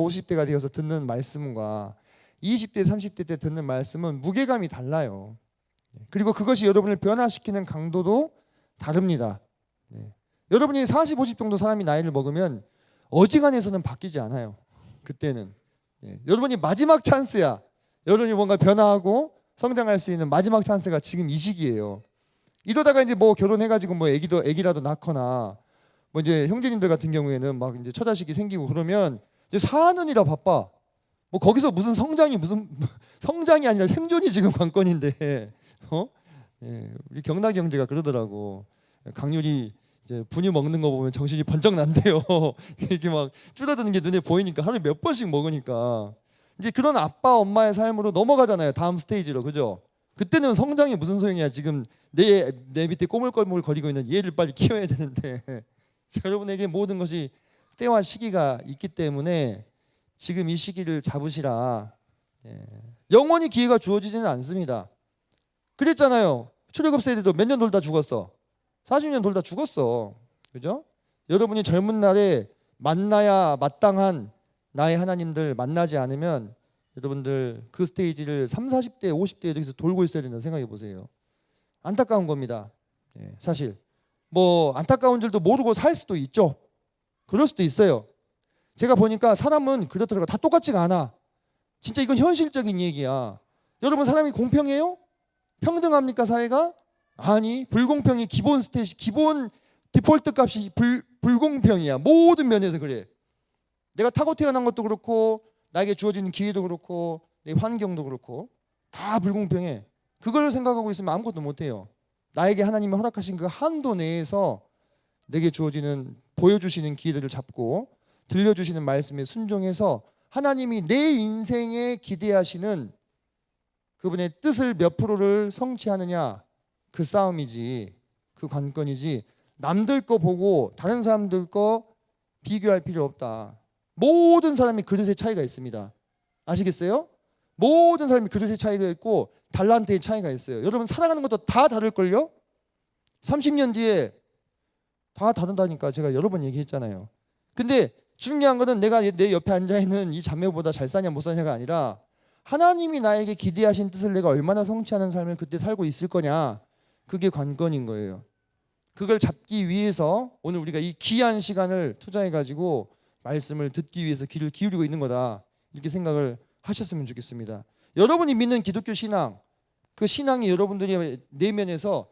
50대가 되어서 듣는 말씀과 20대, 30대 때 듣는 말씀은 무게감이 달라요. 그리고 그것이 여러분을 변화시키는 강도도 다릅니다. 여러분이 40, 50 정도 사람이 나이를 먹으면 어지간해서는 바뀌지 않아요. 그때는 여러분이 마지막 찬스야. 여러분이 뭔가 변화하고 성장할 수 있는 마지막 찬스가 지금 이 시기예요. 이러다가 이제 뭐 결혼해가지고 뭐 애기라도 낳거나 뭐 이제 형제님들 같은 경우에는 막 이제 처자식이 생기고 그러면 이제 사느니라 바빠. 뭐 거기서 무슨 성장이 아니라 생존이 지금 관건인데, 우리 경락이 형제가 그러더라고. 강률이 이제 분유 먹는 거 보면 정신이 번쩍 난대요. 이게 막 줄어드는 게 눈에 보이니까 하루에 몇 번씩 먹으니까 이제 그런 아빠 엄마의 삶으로 넘어가잖아요. 다음 스테이지로, 그죠? 그때는 성장이 무슨 소용이야. 지금 내 밑에 꼬물꼬물 거리고 있는 얘를 빨리 키워야 되는데 여러분에게 모든 것이 때와 시기가 있기 때문에 지금 이 시기를 잡으시라. 영원히 기회가 주어지지는 않습니다. 그랬잖아요. 출애굽 세대도 몇 년 돌다 죽었어. 40년 돌다 죽었어. 그죠? 여러분이 젊은 날에 만나야 마땅한 나의 하나님들 만나지 않으면 여러분들 그 스테이지를 30, 40대, 50대에 이렇게 돌고 있어야 된다는 생각해 보세요. 안타까운 겁니다. 사실 뭐 안타까운 줄도 모르고 살 수도 있죠. 그럴 수도 있어요. 제가 보니까 사람은 그렇더라고요. 다 똑같지가 않아. 진짜 이건 현실적인 얘기야. 여러분 사람이 공평해요? 평등합니까 사회가? 아니, 불공평이 기본 디폴트 값이 불공평이야. 모든 면에서 그래. 내가 타고 태어난 것도 그렇고 나에게 주어지는 기회도 그렇고 내 환경도 그렇고 다 불공평해. 그걸 생각하고 있으면 아무것도 못해요. 나에게 하나님이 허락하신 그 한도 내에서 내게 주어지는 보여주시는 기회들을 잡고 들려주시는 말씀에 순종해서 하나님이 내 인생에 기대하시는 그분의 뜻을 몇 프로를 성취하느냐, 그 싸움이지, 그 관건이지, 남들 거 보고 다른 사람들 거 비교할 필요 없다. 모든 사람이 그릇의 차이가 있습니다. 아시겠어요? 모든 사람이 그릇의 차이가 있고 달란트의 차이가 있어요. 여러분 살아가는 것도 다 다를걸요? 30년 뒤에 다 다른다니까 제가 여러 번 얘기했잖아요. 근데 중요한 거는 내가 내 옆에 앉아있는 이 자매보다 잘 사냐 못 사냐가 아니라 하나님이 나에게 기대하신 뜻을 내가 얼마나 성취하는 삶을 그때 살고 있을 거냐, 그게 관건인 거예요. 그걸 잡기 위해서 오늘 우리가 이 귀한 시간을 투자해가지고 말씀을 듣기 위해서 귀를 기울이고 있는 거다, 이렇게 생각을 하셨으면 좋겠습니다. 여러분이 믿는 기독교 신앙, 그 신앙이 여러분들의 내면에서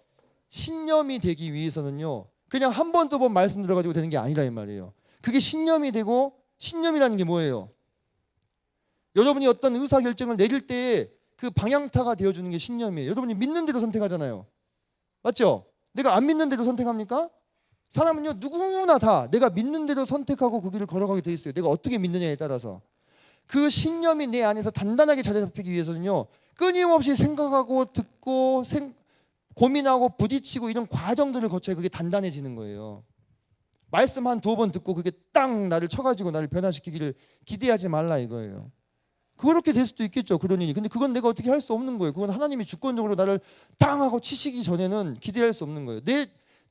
신념이 되기 위해서는요, 그냥 한 번 두 번 말씀 들어가지고 되는 게 아니라 이 말이에요. 그게 신념이 되고, 신념이라는 게 뭐예요? 여러분이 어떤 의사결정을 내릴 때 그 방향타가 되어주는 게 신념이에요. 여러분이 믿는 대로 선택하잖아요. 맞죠? 내가 안 믿는 대로 선택합니까? 사람은요, 누구나 다 내가 믿는 대로 선택하고 그 길을 걸어가게 돼 있어요. 내가 어떻게 믿느냐에 따라서. 그 신념이 내 안에서 단단하게 자리 잡히기 위해서는요, 끊임없이 생각하고 듣고 고민하고 부딪히고 이런 과정들을 거쳐야 그게 단단해지는 거예요. 말씀 한 두 번 듣고 그게 딱 나를 쳐가지고 나를 변화시키기를 기대하지 말라 이거예요. 그렇게 될 수도 있겠죠, 그런 일이. 근데 그건 내가 어떻게 할 수 없는 거예요. 그건 하나님이 주권적으로 나를 땅 하고 치시기 전에는 기대할 수 없는 거예요.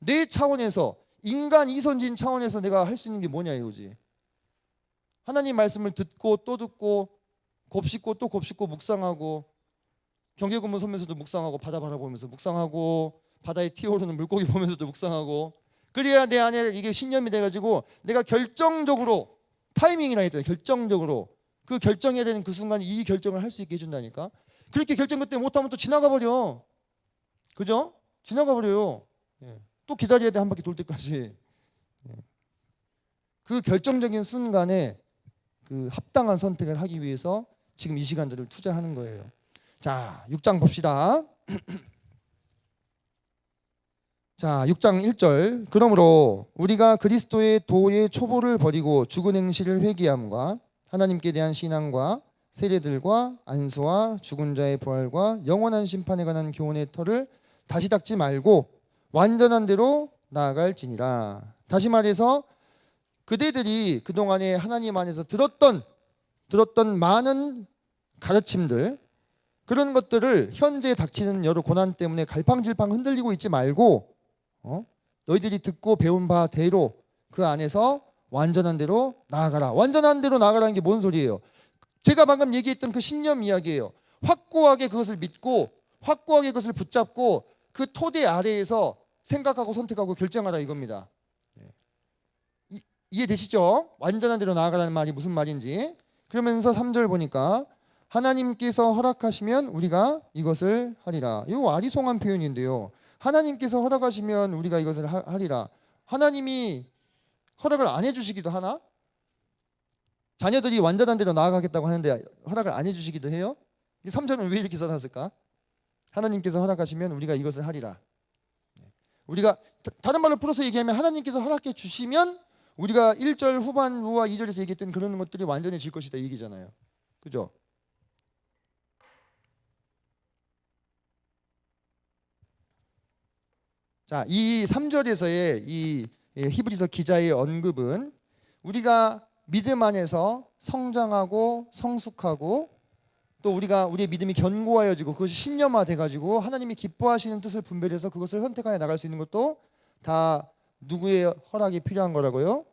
내 차원에서, 인간 이선진 차원에서 내가 할 수 있는 게 뭐냐 이거지. 하나님 말씀을 듣고 또 듣고 곱씹고 또 곱씹고 묵상하고, 경계근무 서면서도 묵상하고, 바다 바라보면서 묵상하고, 바다에 튀어오르는 물고기 보면서도 묵상하고, 그래야 내 안에 이게 신념이 돼가지고 내가 결정적으로, 타이밍이라 했잖아요. 결정적으로 그 결정해야 되는 그 순간에 이 결정을 할 수 있게 해준다니까. 그렇게 결정 그때 못하면 또 지나가 버려. 그죠? 지나가 버려요. 또 기다려야 돼, 한 바퀴 돌 때까지. 그 결정적인 순간에 그 합당한 선택을 하기 위해서 지금 이 시간들을 투자하는 거예요. 자, 6장 봅시다. 자, 6장 1절. 그러므로 우리가 그리스도의 도의 초보를 버리고 죽은 행실을 회개함과 하나님께 대한 신앙과 세례들과 안수와 죽은 자의 부활과 영원한 심판에 관한 교훈의 터를 다시 닦지 말고 완전한 대로 나아갈지니라. 다시 말해서 그대들이 그동안에 하나님 안에서 들었던 많은 가르침들, 그런 것들을 현재 닥치는 여러 고난 때문에 갈팡질팡 흔들리고 있지 말고, 너희들이 듣고 배운 바대로 그 안에서 완전한 대로 나아가라. 완전한 대로 나아가라는 게 뭔 소리예요? 제가 방금 얘기했던 그 신념 이야기예요. 확고하게 그것을 믿고 확고하게 그것을 붙잡고 그 토대 아래에서 생각하고 선택하고 결정하라 이겁니다. 이해되시죠? 완전한 대로 나아가라는 말이 무슨 말인지. 그러면서 3절 보니까 하나님께서 허락하시면 우리가 이것을 하리라. 이거 아리송한 표현인데요. 하나님께서 허락하시면 우리가 이것을 하리라. 하나님이 허락을 안 해주시기도 하나? 자녀들이 완전한 대로 나아가겠다고 하는데 허락을 안 해주시기도 해요? 3절은 왜 이렇게 써놨을까? 하나님께서 허락하시면 우리가 이것을 하리라. 우리가 다른 말로 풀어서 얘기하면 하나님께서 허락해 주시면 우리가 1절 후반부와 2절에서 얘기했던 그런 것들이 완전해질 것이다 이 얘기잖아요. 그죠? 자, 이 3절에서의 이 히브리서 기자의 언급은 우리가 믿음 안에서 성장하고 성숙하고 또 우리가 우리의 믿음이 견고하여지고 그것이 신념화돼 가지고 하나님이 기뻐하시는 뜻을 분별해서 그것을 선택하여 나갈 수 있는 것도 다 누구의 허락이 필요한 거라고요?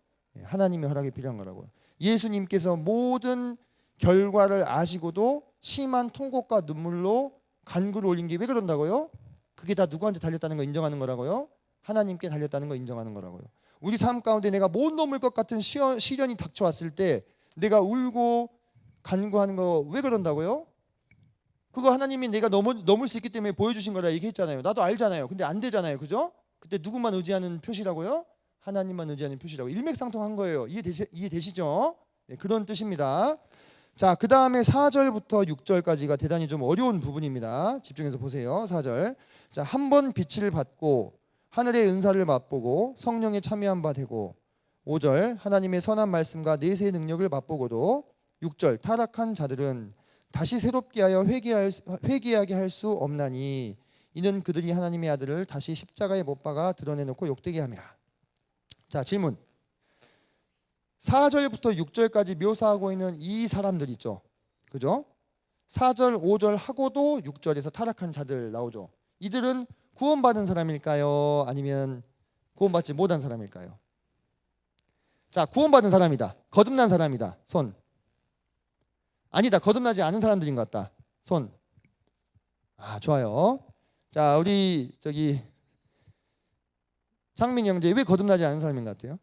하나님의 허락이 필요한 거라고요. 예수님께서 모든 결과를 아시고도 심한 통곡과 눈물로 간구를 올린 게 왜 그런다고요? 그게 다 누구한테 달렸다는 거 인정하는 거라고요? 하나님께 달렸다는 거 인정하는 거라고요. 우리 삶 가운데 내가 못 넘을 것 같은 시련이 닥쳐왔을 때 내가 울고 간구하는 거 왜 그런다고요? 그거 하나님이 내가 넘을 수 있기 때문에 보여주신 거라 얘기했잖아요. 나도 알잖아요. 근데 안 되잖아요. 그죠? 그때 누구만 의지하는 표시라고요? 하나님만 의지하는 표시라고. 일맥상통한 거예요. 이해되시죠? 네, 그런 뜻입니다. 자, 그 다음에 4절부터 6절까지가 대단히 좀 어려운 부분입니다. 집중해서 보세요. 4절. 자, 한 번 빛을 받고 하늘의 은사를 맛보고 성령에 참여한 바 되고 5절 하나님의 선한 말씀과 내세의 능력을 맛보고도 6절 타락한 자들은 다시 새롭게 하여 회개하게 할 수 없나니 이는 그들이 하나님의 아들을 다시 십자가에 못 박아 드러내놓고 욕되게 함이라. 자, 질문. 4절부터 6절까지 묘사하고 있는 이 사람들 있죠. 그죠? 4절, 5절 하고도 6절에서 타락한 자들 나오죠. 이들은 구원받은 사람일까요? 아니면 구원받지 못한 사람일까요? 자, 구원받은 사람이다. 거듭난 사람이다. 손. 아니다. 거듭나지 않은 사람들인 것 같다. 손. 아, 좋아요. 자, 우리 창민이 형제 왜 거듭나지 않은 사람인 것 같아요?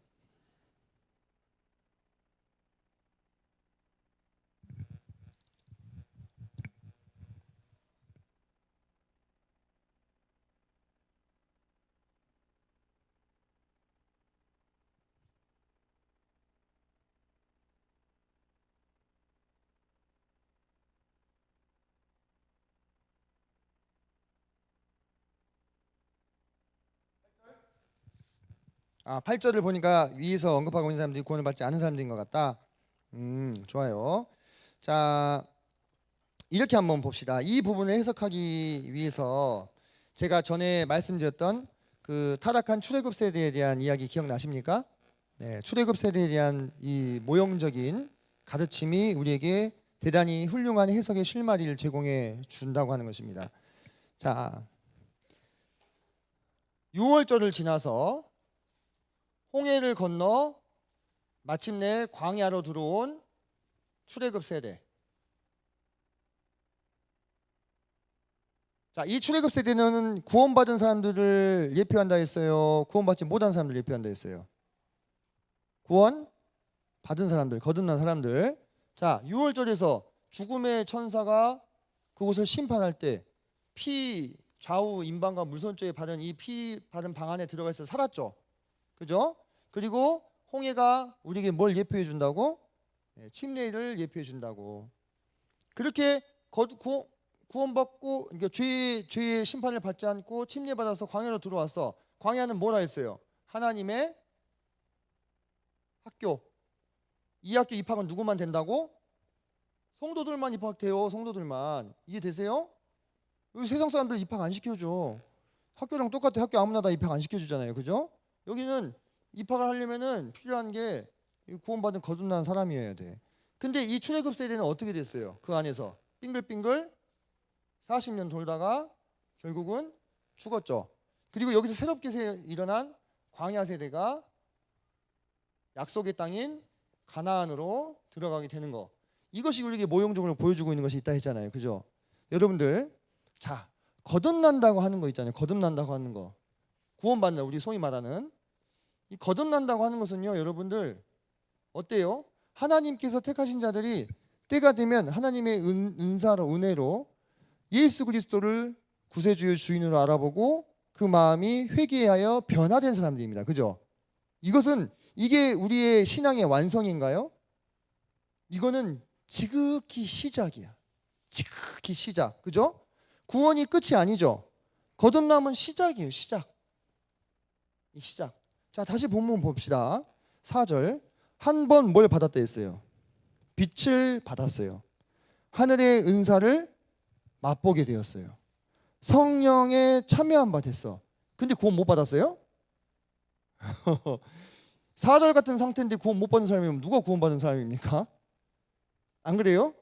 아, 8절을 보니까 위에서 언급하고 있는 사람들이 구원을 받지 않은 사람들인 것 같다. 좋아요. 자, 이렇게 한번 봅시다. 이 부분을 해석하기 위해서 제가 전에 말씀드렸던 그 타락한 출애굽 세대에 대한 이야기 기억나십니까? 네, 출애굽 세대에 대한 이 모형적인 가르침이 우리에게 대단히 훌륭한 해석의 실마리를 제공해 준다고 하는 것입니다. 자, 6월절을 지나서 홍해를 건너 마침내 광야로 들어온 출애굽 세대. 자, 이 출애굽 세대는 구원받은 사람들을 예표한다 했어요. 구원받지 못한 사람들을 예표한다 했어요. 구원 받은 사람들, 거듭난 사람들. 자, 6월절에서 죽음의 천사가 그곳을 심판할 때 피 좌우 임방과 물손쪽에 바른 이 피 바른 방 안에 들어가 있어 살았죠. 그죠? 그리고 홍해가 우리에게 뭘 예표해 준다고? 침례를 예표해 준다고. 그렇게 구원받고 그러니까 죄의 심판을 받지 않고 침례받아서 광야로 들어왔어. 광야는 뭐라 했어요? 하나님의 학교. 이 학교 입학은 누구만 된다고? 성도들만 입학돼요. 성도들만. 이해되세요? 여기 세상 사람들 입학 안 시켜줘. 학교랑 똑같아. 학교 아무나 다 입학 안 시켜주잖아요. 그죠? 여기는 입학을 하려면은 필요한 게 구원받은 거듭난 사람이어야 돼. 근데 이 출애굽 세대는 어떻게 됐어요? 그 안에서 빙글빙글 40년 돌다가 결국은 죽었죠. 그리고 여기서 새롭게 일어난 광야 세대가 약속의 땅인 가나안으로 들어가게 되는 거. 이것이 우리에게 모형적으로 보여주고 있는 것이 있다 했잖아요. 그죠? 여러분들, 자, 거듭난다고 하는 거 있잖아요. 거듭난다고 하는 거. 구원받는, 우리 소위 말하는 이 거듭난다고 하는 것은요, 여러분들 어때요? 하나님께서 택하신 자들이 때가 되면 하나님의 은사로, 은혜로 예수 그리스도를 구세주의 주인으로 알아보고 그 마음이 회개하여 변화된 사람들입니다. 그죠? 이게 우리의 신앙의 완성인가요? 이거는 지극히 시작이야. 지극히 시작. 그죠? 구원이 끝이 아니죠. 거듭남은 시작이에요. 시작. 이 시작. 자, 다시 본문 봅시다. 4절. 한 번 뭘 받았다 했어요? 빛을 받았어요. 하늘의 은사를 맛보게 되었어요. 성령에 참여한 바 됐어. 근데 구원 못 받았어요? 4절 같은 상태인데 구원 못 받은 사람이면 누가 구원받은 사람입니까? 안 그래요?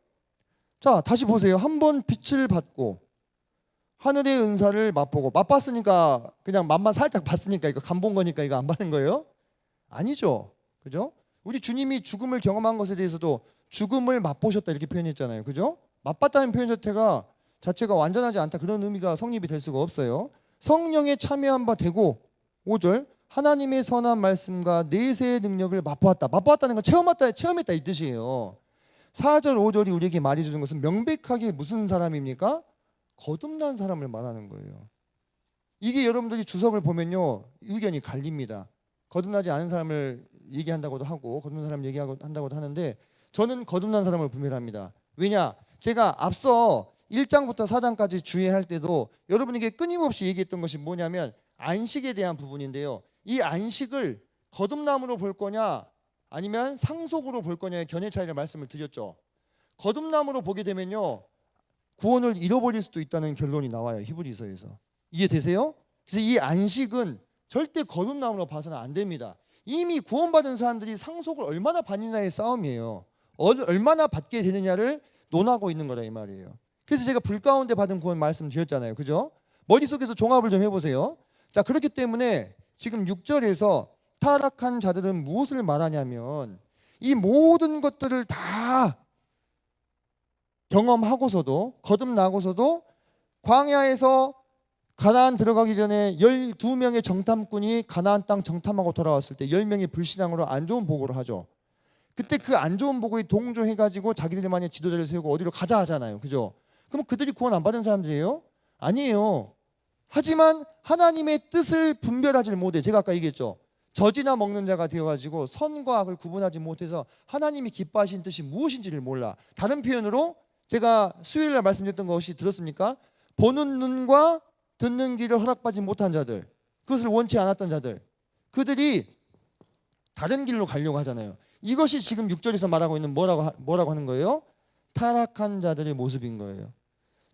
자, 다시 보세요. 한 번 빛을 받고 하늘의 은사를 맛보고, 맛봤으니까 그냥 맛만 살짝 봤으니까 이거 간 본 거니까 이거 안 받는 거예요? 아니죠. 그죠? 우리 주님이 죽음을 경험한 것에 대해서도 죽음을 맛보셨다 이렇게 표현했잖아요. 그죠? 맛봤다는 표현 자체가 완전하지 않다, 그런 의미가 성립이 될 수가 없어요. 성령에 참여한 바 되고, 5절 하나님의 선한 말씀과 내세의 능력을 맛보았다. 맛보았다는 건 체험했다 이 뜻이에요. 4절 5절이 우리에게 말해주는 것은 명백하게 무슨 사람입니까? 거듭난 사람을 말하는 거예요. 이게 여러분들이 주석을 보면요, 의견이 갈립니다. 거듭나지 않은 사람을 얘기한다고도 하고 거듭난 사람 얘기한다고도 하는데, 저는 거듭난 사람을 분별합니다. 왜냐? 제가 앞서 1장부터 4장까지 주의할 때도 여러분에게 끊임없이 얘기했던 것이 뭐냐면 안식에 대한 부분인데요. 이 안식을 거듭남으로 볼 거냐 아니면 상속으로 볼 거냐의 견해 차이를 말씀을 드렸죠. 거듭남으로 보게 되면요, 구원을 잃어버릴 수도 있다는 결론이 나와요. 히브리서에서. 이해되세요? 그래서 이 안식은 절대 거듭남으로 봐서는 안 됩니다. 이미 구원받은 사람들이 상속을 얼마나 받느냐의 싸움이에요. 얼마나 받게 되느냐를 논하고 있는 거다 이 말이에요. 그래서 제가 불 가운데 받은 구원 말씀드렸잖아요. 그죠? 머릿속에서 종합을 좀 해보세요. 자, 그렇기 때문에 지금 6절에서 타락한 자들은 무엇을 말하냐면, 이 모든 것들을 다 경험하고서도, 거듭나고서도 광야에서 가나안 들어가기 전에 12명의 정탐꾼이 가나안 땅 정탐하고 돌아왔을 때 10명이 불신앙으로 안 좋은 보고를 하죠. 그때 그 안 좋은 보고에 동조해가지고 자기들만의 지도자를 세우고 어디로 가자 하잖아요. 그죠? 그럼 그들이 구원 안 받은 사람들이에요? 아니에요. 하지만 하나님의 뜻을 분별하지 못해. 제가 아까 얘기했죠. 젖이나 먹는 자가 되어가지고 선과 악을 구분하지 못해서 하나님이 기뻐하신 뜻이 무엇인지를 몰라. 다른 표현으로 제가 수요일날 말씀드렸던 것이 들었습니까? 보는 눈과 듣는 귀를 허락받지 못한 자들, 그것을 원치 않았던 자들, 그들이 다른 길로 가려고 하잖아요. 이것이 지금 6절에서 말하고 있는 뭐라고 하는 거예요? 타락한 자들의 모습인 거예요.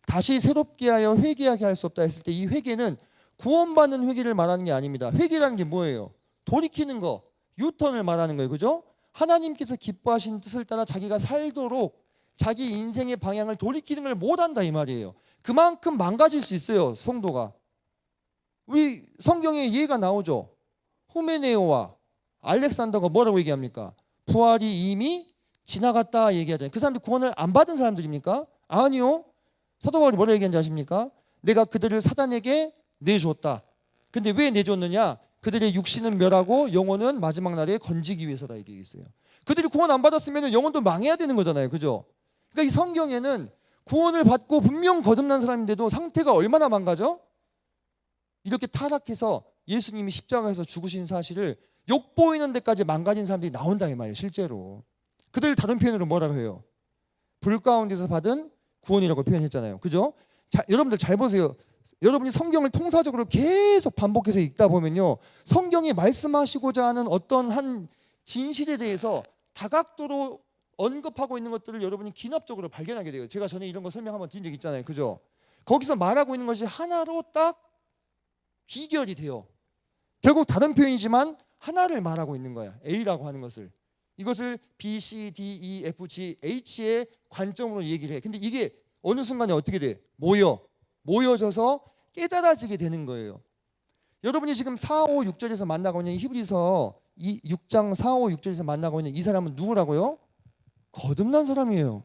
다시 새롭게 하여 회개하게 할 수 없다 했을 때, 이 회개는 구원받는 회개를 말하는 게 아닙니다. 회개라는 게 뭐예요? 돌이키는 거, 유턴을 말하는 거예요. 그죠? 하나님께서 기뻐하신 뜻을 따라 자기가 살도록 자기 인생의 방향을 돌이키는 걸 못한다 이 말이에요. 그만큼 망가질 수 있어요, 성도가. 우리 성경에 예가 나오죠. 후메네오와 알렉산더가 뭐라고 얘기합니까? 부활이 이미 지나갔다 얘기하잖아요. 그 사람들 구원을 안 받은 사람들입니까? 아니요. 사도 바울이 뭐라고 얘기하는지 아십니까? 내가 그들을 사단에게 내줬다. 근데 왜 내줬느냐? 그들의 육신은 멸하고 영혼은 마지막 날에 건지기 위해서다 얘기했어요. 그들이 구원 안 받았으면 영혼도 망해야 되는 거잖아요. 그죠? 그러니까 이 성경에는 구원을 받고 분명 거듭난 사람인데도 상태가 얼마나 망가져? 이렇게 타락해서 예수님이 십자가에서 죽으신 사실을 욕보이는 데까지 망가진 사람들이 나온다 이 말이에요. 실제로. 그들 다른 표현으로 뭐라고 해요? 불 가운데서 받은 구원이라고 표현했잖아요. 그죠? 자, 여러분들 잘 보세요. 여러분이 성경을 통사적으로 계속 반복해서 읽다 보면요, 성경이 말씀하시고자 하는 어떤 한 진실에 대해서 다각도로 언급하고 있는 것들을 여러분이 기납적으로 발견하게 돼요. 제가 전에 이런 거 설명 한번 드린 적 있잖아요. 그죠? 거기서 말하고 있는 것이 하나로 딱 귀결이 돼요. 결국 다른 표현이지만 하나를 말하고 있는 거야. A라고 하는 것을. 이것을 B, C, D, E, F, G, H의 관점으로 얘기를 해. 근데 이게 어느 순간에 어떻게 돼? 모여져서 깨달아지게 되는 거예요. 여러분이 지금 4, 5, 6절에서 만나고 있는 히브리서 이 6장 4, 5, 6절에서 만나고 있는 이 사람은 누구라고요? 거듭난 사람이에요.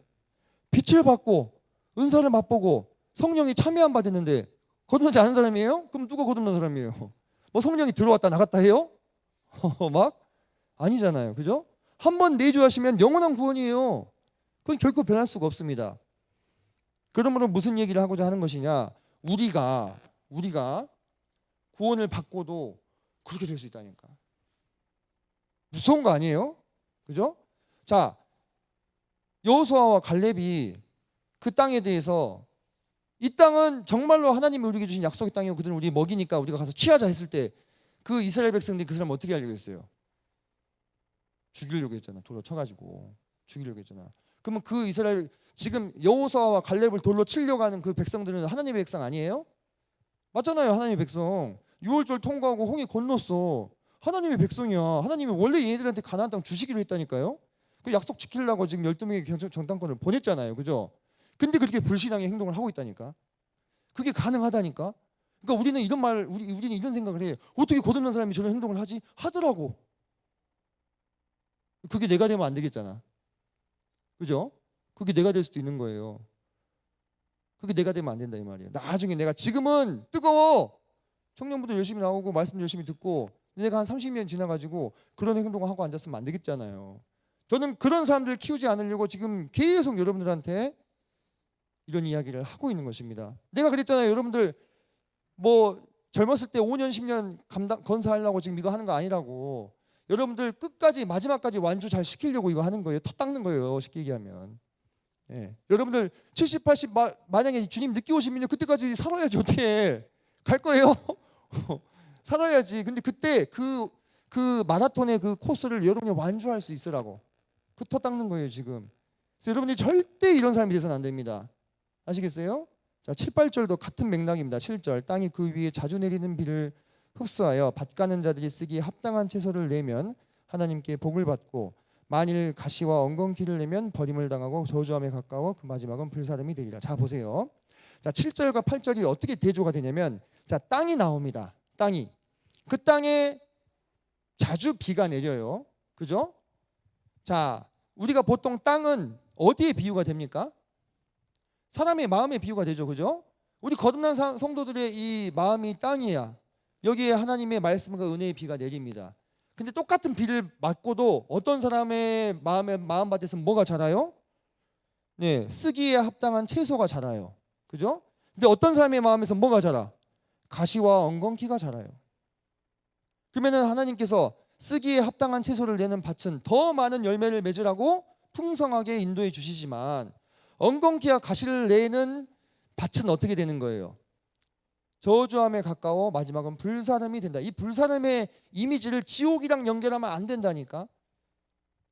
빛을 받고 은사를 맛보고 성령이 참여한 바 됐는데 거듭나지 않은 사람이에요? 그럼 누가 거듭난 사람이에요? 뭐 성령이 들어왔다 나갔다 해요? 막 아니잖아요. 그죠? 한 번 내주하시면 영원한 구원이에요. 그건 결코 변할 수가 없습니다. 그러므로 무슨 얘기를 하고자 하는 것이냐? 우리가 구원을 받고도 그렇게 될 수 있다니까. 무서운 거 아니에요? 그죠? 자, 여호수아와 갈렙이 그 땅에 대해서 이 땅은 정말로 하나님이 우리에게 주신 약속의 땅이고 그들은 우리 먹이니까 우리가 가서 취하자 했을 때 그 이스라엘 백성들이 그 사람을 어떻게 하려고 했어요? 죽이려고 했잖아. 돌로 쳐가지고 죽이려고 했잖아. 그러면 그 이스라엘 지금 여호수아와 갈렙을 돌로 치려고 하는 그 백성들은 하나님의 백성 아니에요? 맞잖아요. 하나님의 백성. 유월절 통과하고 홍해 건넜어. 하나님의 백성이야. 하나님이 원래 얘네들한테 가나안 땅 주시기로 했다니까요. 그 약속 지키려고 지금 12명의 정탐꾼을 보냈잖아요. 그죠? 근데 그렇게 불신앙의 행동을 하고 있다니까. 그게 가능하다니까. 그러니까 우리는 이런 생각을 해. 어떻게 거듭난 사람이 저런 행동을 하지? 하더라고. 그게 내가 되면 안 되겠잖아. 그죠? 그게 내가 될 수도 있는 거예요. 그게 내가 되면 안 된다 이 말이에요. 나중에 내가 지금은 뜨거워. 청년부들 열심히 나오고 말씀 열심히 듣고 내가 한 30년 지나가지고 그런 행동을 하고 앉았으면 안 되겠잖아요. 저는 그런 사람들을 키우지 않으려고 지금 계속 여러분들한테 이런 이야기를 하고 있는 것입니다. 내가 그랬잖아요. 여러분들 뭐 젊었을 때 5년 10년 건사하려고 지금 이거 하는 거 아니라고. 여러분들 끝까지 마지막까지 완주 잘 시키려고 이거 하는 거예요. 터 닦는 거예요. 쉽게 얘기하면. 예. 여러분들 70, 80 만약에 주님 늦게 오시면요. 그때까지 살아야지 어떻게 갈 거예요? 살아야지. 근데 그때 그 마라톤의 그 코스를 여러분이 완주할 수 있으라고. 그 터 닦는 거예요 지금. 그래서 여러분이 절대 이런 사람이 돼서는 안 됩니다. 아시겠어요? 자, 7, 8절도 같은 맥락입니다. 7절 땅이 그 위에 자주 내리는 비를 흡수하여 밭 가는 자들이 쓰기에 합당한 채소를 내면 하나님께 복을 받고 만일 가시와 엉겅퀴를 내면 버림을 당하고 저주함에 가까워 그 마지막은 불사름이 되리라. 자 보세요. 자 7절과 8절이 어떻게 대조가 되냐면 자 땅이 나옵니다. 땅이 그 땅에 자주 비가 내려요. 그죠? 자 우리가 보통 땅은 어디에 비유가 됩니까? 사람의 마음의 비유가 되죠. 그죠? 우리 거듭난 성도들의 이 마음이 땅이야. 여기에 하나님의 말씀과 은혜의 비가 내립니다. 근데 똑같은 비를 맞고도 어떤 사람의 마음밭에서 뭐가 자라요? 네, 쓰기에 합당한 채소가 자라요. 그죠? 근데 어떤 사람의 마음에서 뭐가 자라? 가시와 엉겅퀴가 자라요. 그러면은 하나님께서 쓰기에 합당한 채소를 내는 밭은 더 많은 열매를 맺으라고 풍성하게 인도해 주시지만 엉겅퀴와 가시를 내는 밭은 어떻게 되는 거예요? 저주함에 가까워 마지막은 불사름이 된다. 이 불사름의 이미지를 지옥이랑 연결하면 안 된다니까.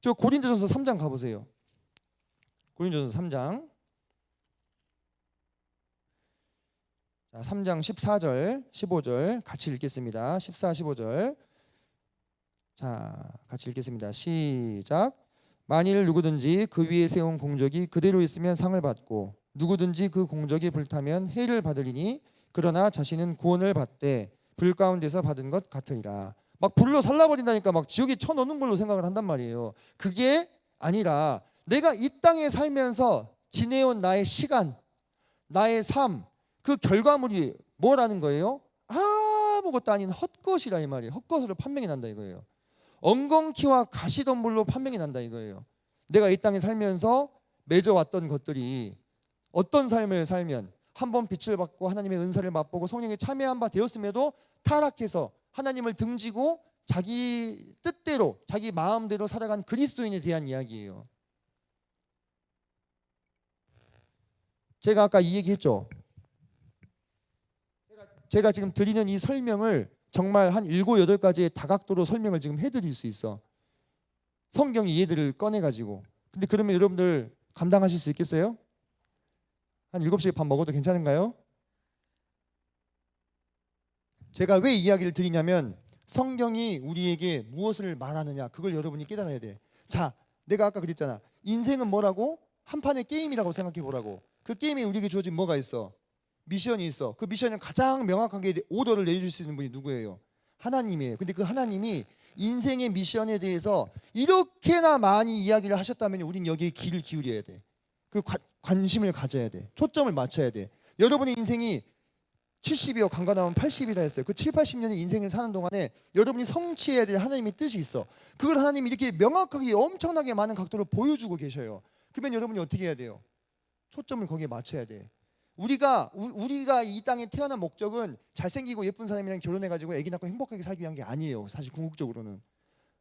저 고린도전서 3장 가보세요. 고린도전서 3장. 자, 3장 14절, 15절 같이 읽겠습니다. 14, 15절. 자, 같이 읽겠습니다. 시작. 만일 누구든지 그 위에 세운 공적이 그대로 있으면 상을 받고 누구든지 그 공적이 불타면 해를 받으리니 그러나 자신은 구원을 받되 불 가운데서 받은 것 같으리라. 막 불로 살라버린다니까 막 지옥에 쳐넣는 걸로 생각을 한단 말이에요. 그게 아니라 내가 이 땅에 살면서 지내온 나의 시간, 나의 삶, 그 결과물이 뭐라는 거예요? 아무것도 아닌 헛것이라 이 말이에요. 헛것으로 판명이 난다 이거예요. 엉겅퀴와 가시덤불로 판명이 난다 이거예요. 내가 이 땅에 살면서 맺어왔던 것들이 어떤 삶을 살면 한번 빛을 받고 하나님의 은사를 맛보고 성령에 참여한 바 되었음에도 타락해서 하나님을 등지고 자기 뜻대로 자기 마음대로 살아간 그리스도인에 대한 이야기예요. 제가 아까 이 얘기했죠. 제가 지금 드리는 이 설명을 정말 한 7, 8가지의 다각도로 설명을 지금 해드릴 수 있어. 성경이 얘들을 꺼내가지고. 근데 그러면 여러분들 감당하실 수 있겠어요? 한 7시에 밥 먹어도 괜찮은가요? 제가 왜 이야기를 드리냐면 성경이 우리에게 무엇을 말하느냐 그걸 여러분이 깨달아야 돼. 자, 내가 아까 그랬잖아. 인생은 뭐라고? 한 판의 게임이라고 생각해 보라고. 그 게임에 우리에게 주어진 뭐가 있어? 미션이 있어. 그 미션을 가장 명확하게 오더를 내줄 수 있는 분이 누구예요? 하나님이에요. 근데 그 하나님이 인생의 미션에 대해서 이렇게나 많이 이야기를 하셨다면 우린 여기에 귀를 기울여야 돼. 그 관심을 가져야 돼. 초점을 맞춰야 돼. 여러분의 인생이 70이요 강간하면 80이라 했어요. 그 7, 80년의 인생을 사는 동안에 여러분이 성취해야 될 하나님의 뜻이 있어. 그걸 하나님이 이렇게 명확하게 엄청나게 많은 각도로 보여주고 계셔요. 그러면 여러분이 어떻게 해야 돼요? 초점을 거기에 맞춰야 돼. 우리가 이 땅에 태어난 목적은 잘생기고 예쁜 사람이랑 결혼해가지고 아기 낳고 행복하게 살기 위한 게 아니에요. 사실 궁극적으로는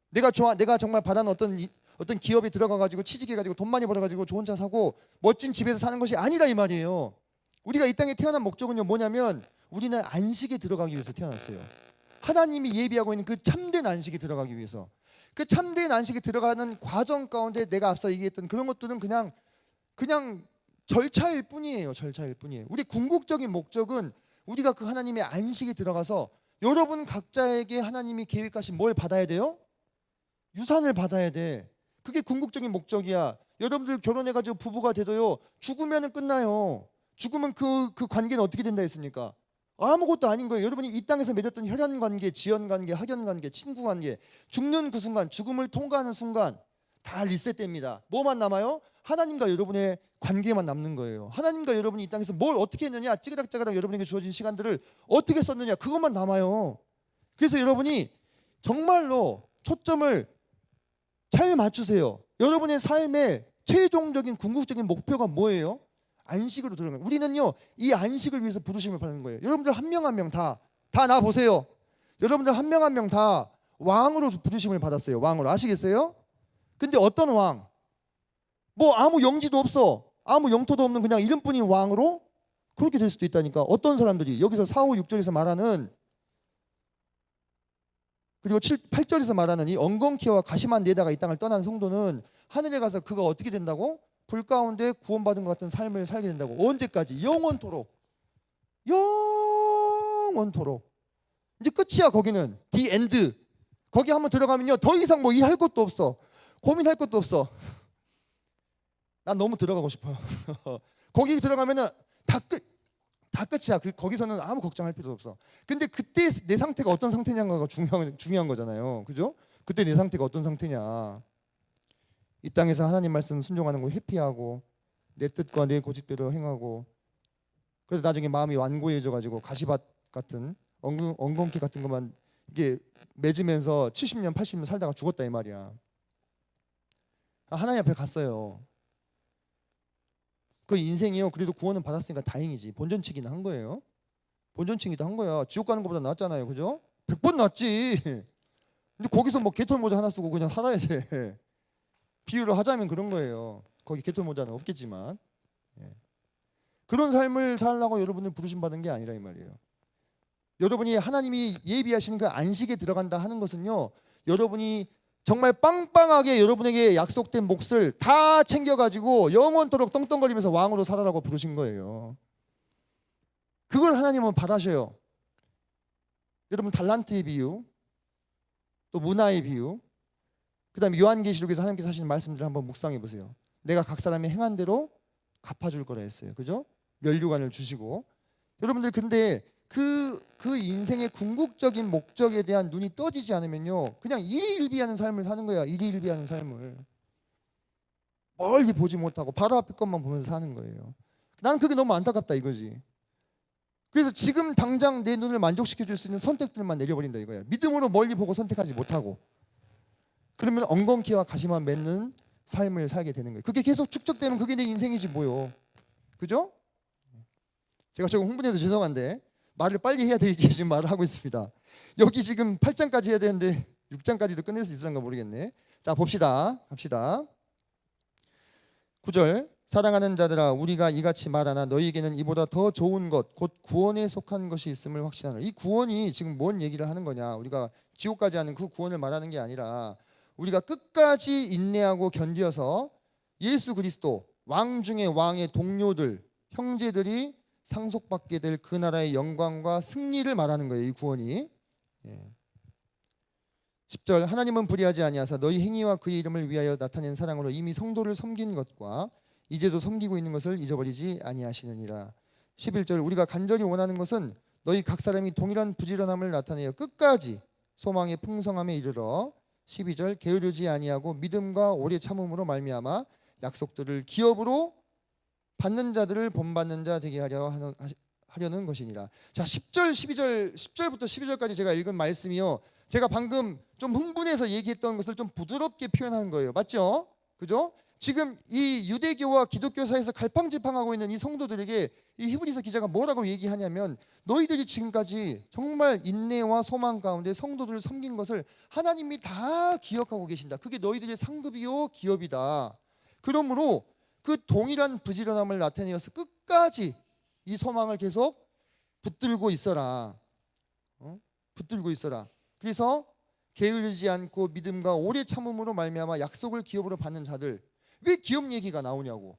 내가 정말 바라는 어떤 기업에 들어가가지고 취직해가지고 돈 많이 벌어가지고 좋은 차 사고 멋진 집에서 사는 것이 아니다 이 말이에요. 우리가 이 땅에 태어난 목적은요 뭐냐면 우리는 안식에 들어가기 위해서 태어났어요. 하나님이 예비하고 있는 그 참된 안식에 들어가기 위해서. 그 참된 안식에 들어가는 과정 가운데 내가 앞서 얘기했던 그런 것들은 그냥 절차일 뿐이에요. 절차일 뿐이에요. 우리 궁극적인 목적은 우리가 그 하나님의 안식에 들어가서 여러분 각자에게 하나님이 계획하신 뭘 받아야 돼요? 유산을 받아야 돼. 그게 궁극적인 목적이야. 여러분들 결혼해가지고 부부가 돼도요 죽으면은 끝나요. 죽으면 그 관계는 어떻게 된다 했습니까? 아무것도 아닌 거예요. 여러분이 이 땅에서 맺었던 혈연관계, 지연관계, 학연관계, 친구관계 죽는 그 순간, 죽음을 통과하는 순간 다 리셋됩니다. 뭐만 남아요? 하나님과 여러분의 관계만 남는 거예요. 하나님과 여러분이 이 땅에서 뭘 어떻게 했느냐, 찌그락찌그락 여러분에게 주어진 시간들을 어떻게 썼느냐, 그것만 남아요. 그래서 여러분이 정말로 초점을 잘 맞추세요. 여러분의 삶의 최종적인 궁극적인 목표가 뭐예요? 안식으로 들어가요. 우리는요 이 안식을 위해서 부르심을 받는 거예요. 여러분들 한 명 한 명 다 나 보세요. 여러분들 한 명 한 명 다 왕으로 부르심을 받았어요. 왕으로. 아시겠어요? 근데 어떤 왕? 뭐 아무 영지도 없어, 아무 영토도 없는 그냥 이름뿐인 왕으로 그렇게 될 수도 있다니까. 어떤 사람들이 여기서 4, 5, 6절에서 말하는 그리고 7, 8절에서 말하는 이 엉겅퀴와 가시만 내다가 이 땅을 떠난 성도는 하늘에 가서 그가 어떻게 된다고? 불 가운데 구원받은 것 같은 삶을 살게 된다고. 언제까지? 영원토록. 영원토록. 이제 끝이야. 거기는 the end. 거기 한번 들어가면요 더 이상 뭐 일할 것도 없어, 고민할 것도 없어. 난 너무 들어가고 싶어요. 거기 들어가면은 다 끝이야. 거기서는 아무 걱정할 필요 없어. 근데 그때 내 상태가 어떤 상태냐가 중요한 거잖아요. 그죠? 그때 내 상태가 어떤 상태냐. 이 땅에서 하나님 말씀 순종하는 거 회피하고 내 뜻과 내 고집대로 행하고, 그래서 나중에 마음이 완고해져 가지고 가시밭 같은 엉겅퀴 같은 것만 이게 맺으면서 70년 80년 살다가 죽었다 이 말이야. 하나님 앞에 갔어요. 그 인생이요 그래도 구원은 받았으니까 다행이지. 본전치기는 한 거예요. 본전치기도 한 거야. 지옥 가는 것보다 낫잖아요. 그죠? 100번 낫지. 근데 거기서 뭐 개털 모자 하나 쓰고 그냥 살아야 돼. 비유를 하자면 그런 거예요. 거기 개털 모자는 없겠지만. 그런 삶을 살라고 여러분을 부르심 받은 게 아니라 이 말이에요. 여러분이 하나님이 예비하시는 그 안식에 들어간다 하는 것은요 여러분이 정말 빵빵하게 여러분에게 약속된 몫을 다 챙겨가지고 영원토록 떵떵거리면서 왕으로 살아라고 부르신 거예요. 그걸 하나님은 바라셔요. 여러분 달란트의 비유, 또 문화의 비유, 그 다음에 요한계시록에서 하나님께서 하시는 말씀들을 한번 묵상해 보세요. 내가 각 사람이 행한 대로 갚아줄 거라 했어요. 그죠? 면류관을 주시고. 여러분들 근데 그 인생의 궁극적인 목적에 대한 눈이 떠지지 않으면요 그냥 일희일비하는 삶을 사는 거야. 일희일비하는 삶을 멀리 보지 못하고 바로 앞에 것만 보면서 사는 거예요. 나는 그게 너무 안타깝다 이거지. 그래서 지금 당장 내 눈을 만족시켜 줄 수 있는 선택들만 내려버린다 이거야. 믿음으로 멀리 보고 선택하지 못하고, 그러면 엉겅퀴와 가시만 맺는 삶을 살게 되는 거예요. 그게 계속 축적되면 그게 내 인생이지 뭐요. 그죠? 제가 조금 흥분해서 죄송한데 말을 빨리 해야 되게 지금 말을 하고 있습니다. 여기 지금 8장까지 해야 되는데 6장까지도 끝낼 수 있을런가 모르겠네. 자 봅시다. 갑시다. 9절 사랑하는 자들아 우리가 이같이 말하나 너희에게는 이보다 더 좋은 것 곧 구원에 속한 것이 있음을 확신하노라. 이 구원이 지금 뭔 얘기를 하는 거냐. 우리가 지옥까지 하는 그 구원을 말하는 게 아니라 우리가 끝까지 인내하고 견디어서 예수 그리스도 왕 중의 왕의 동료들 형제들이 상속받게 될 그 나라의 영광과 승리를 말하는 거예요. 이 구원이. 10절 하나님은 불의하지 아니하사 너희 행위와 그의 이름을 위하여 나타낸 사랑으로 이미 성도를 섬긴 것과 이제도 섬기고 있는 것을 잊어버리지 아니하시느니라. 11절 우리가 간절히 원하는 것은 너희 각 사람이 동일한 부지런함을 나타내어 끝까지 소망의 풍성함에 이르러 12절 게으르지 아니하고 믿음과 오래 참음으로 말미암아 약속들을 기업으로 받는 자들을 본받는 자 되게 하려는 것이니라. 자, 10절, 12절, 10절부터 12절까지 제가 읽은 말씀이요. 제가 방금 좀 흥분해서 얘기했던 것을 좀 부드럽게 표현한 거예요. 맞죠? 그죠? 지금 이 유대교와 기독교 사이에서 갈팡질팡하고 있는 이 성도들에게 이 히브리서 기자가 뭐라고 얘기하냐면 너희들이 지금까지 정말 인내와 소망 가운데 성도들을 섬긴 것을 하나님이 다 기억하고 계신다. 그게 너희들의 상급이요 기업이다. 그러므로 그 동일한 부지런함을 나타내어서 끝까지 이 소망을 계속 붙들고 있어라. 붙들고 있어라. 그래서 게으르지 않고 믿음과 오래 참음으로 말미암아 약속을 기업으로 받는 자들. 왜 기업 얘기가 나오냐고.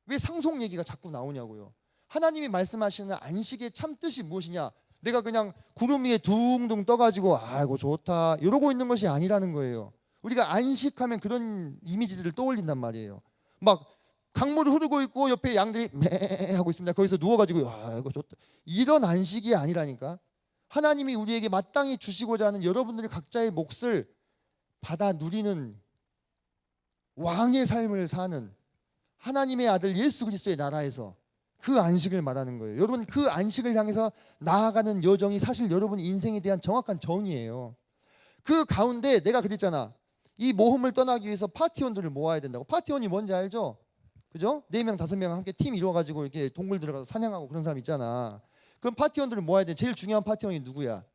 왜 상속 얘기가 자꾸 나오냐고요. 하나님이 말씀하시는 안식의 참 뜻이 무엇이냐. 내가 그냥 구름 위에 둥둥 떠가지고 아이고 좋다 이러고 있는 것이 아니라는 거예요. 우리가 안식하면 그런 이미지들을 떠올린단 말이에요. 막 강물이 흐르고 있고 옆에 양들이 매 하고 있습니다. 거기서 누워가지고 아이고 좋다 이런 안식이 아니라니까. 하나님이 우리에게 마땅히 주시고자 하는 여러분들의 각자의 몫을 받아 누리는 왕의 삶을 사는 하나님의 아들 예수 그리스도의 나라에서 그 안식을 말하는 거예요. 여러분 그 안식을 향해서 나아가는 여정이 사실 여러분 인생에 대한 정확한 정의예요. 그 가운데 내가 그랬잖아. 이 모험을 떠나기 위해서 파티원들을 모아야 된다고. 파티원이 뭔지 알죠? 그죠? 4명, 5명 함께 팀 이루어가지고 이렇게 동굴 들어가서 사냥하고 그런 사람 있잖아. 그럼 파티원들을 모아야 돼. 제일 중요한 파티원이 누구야?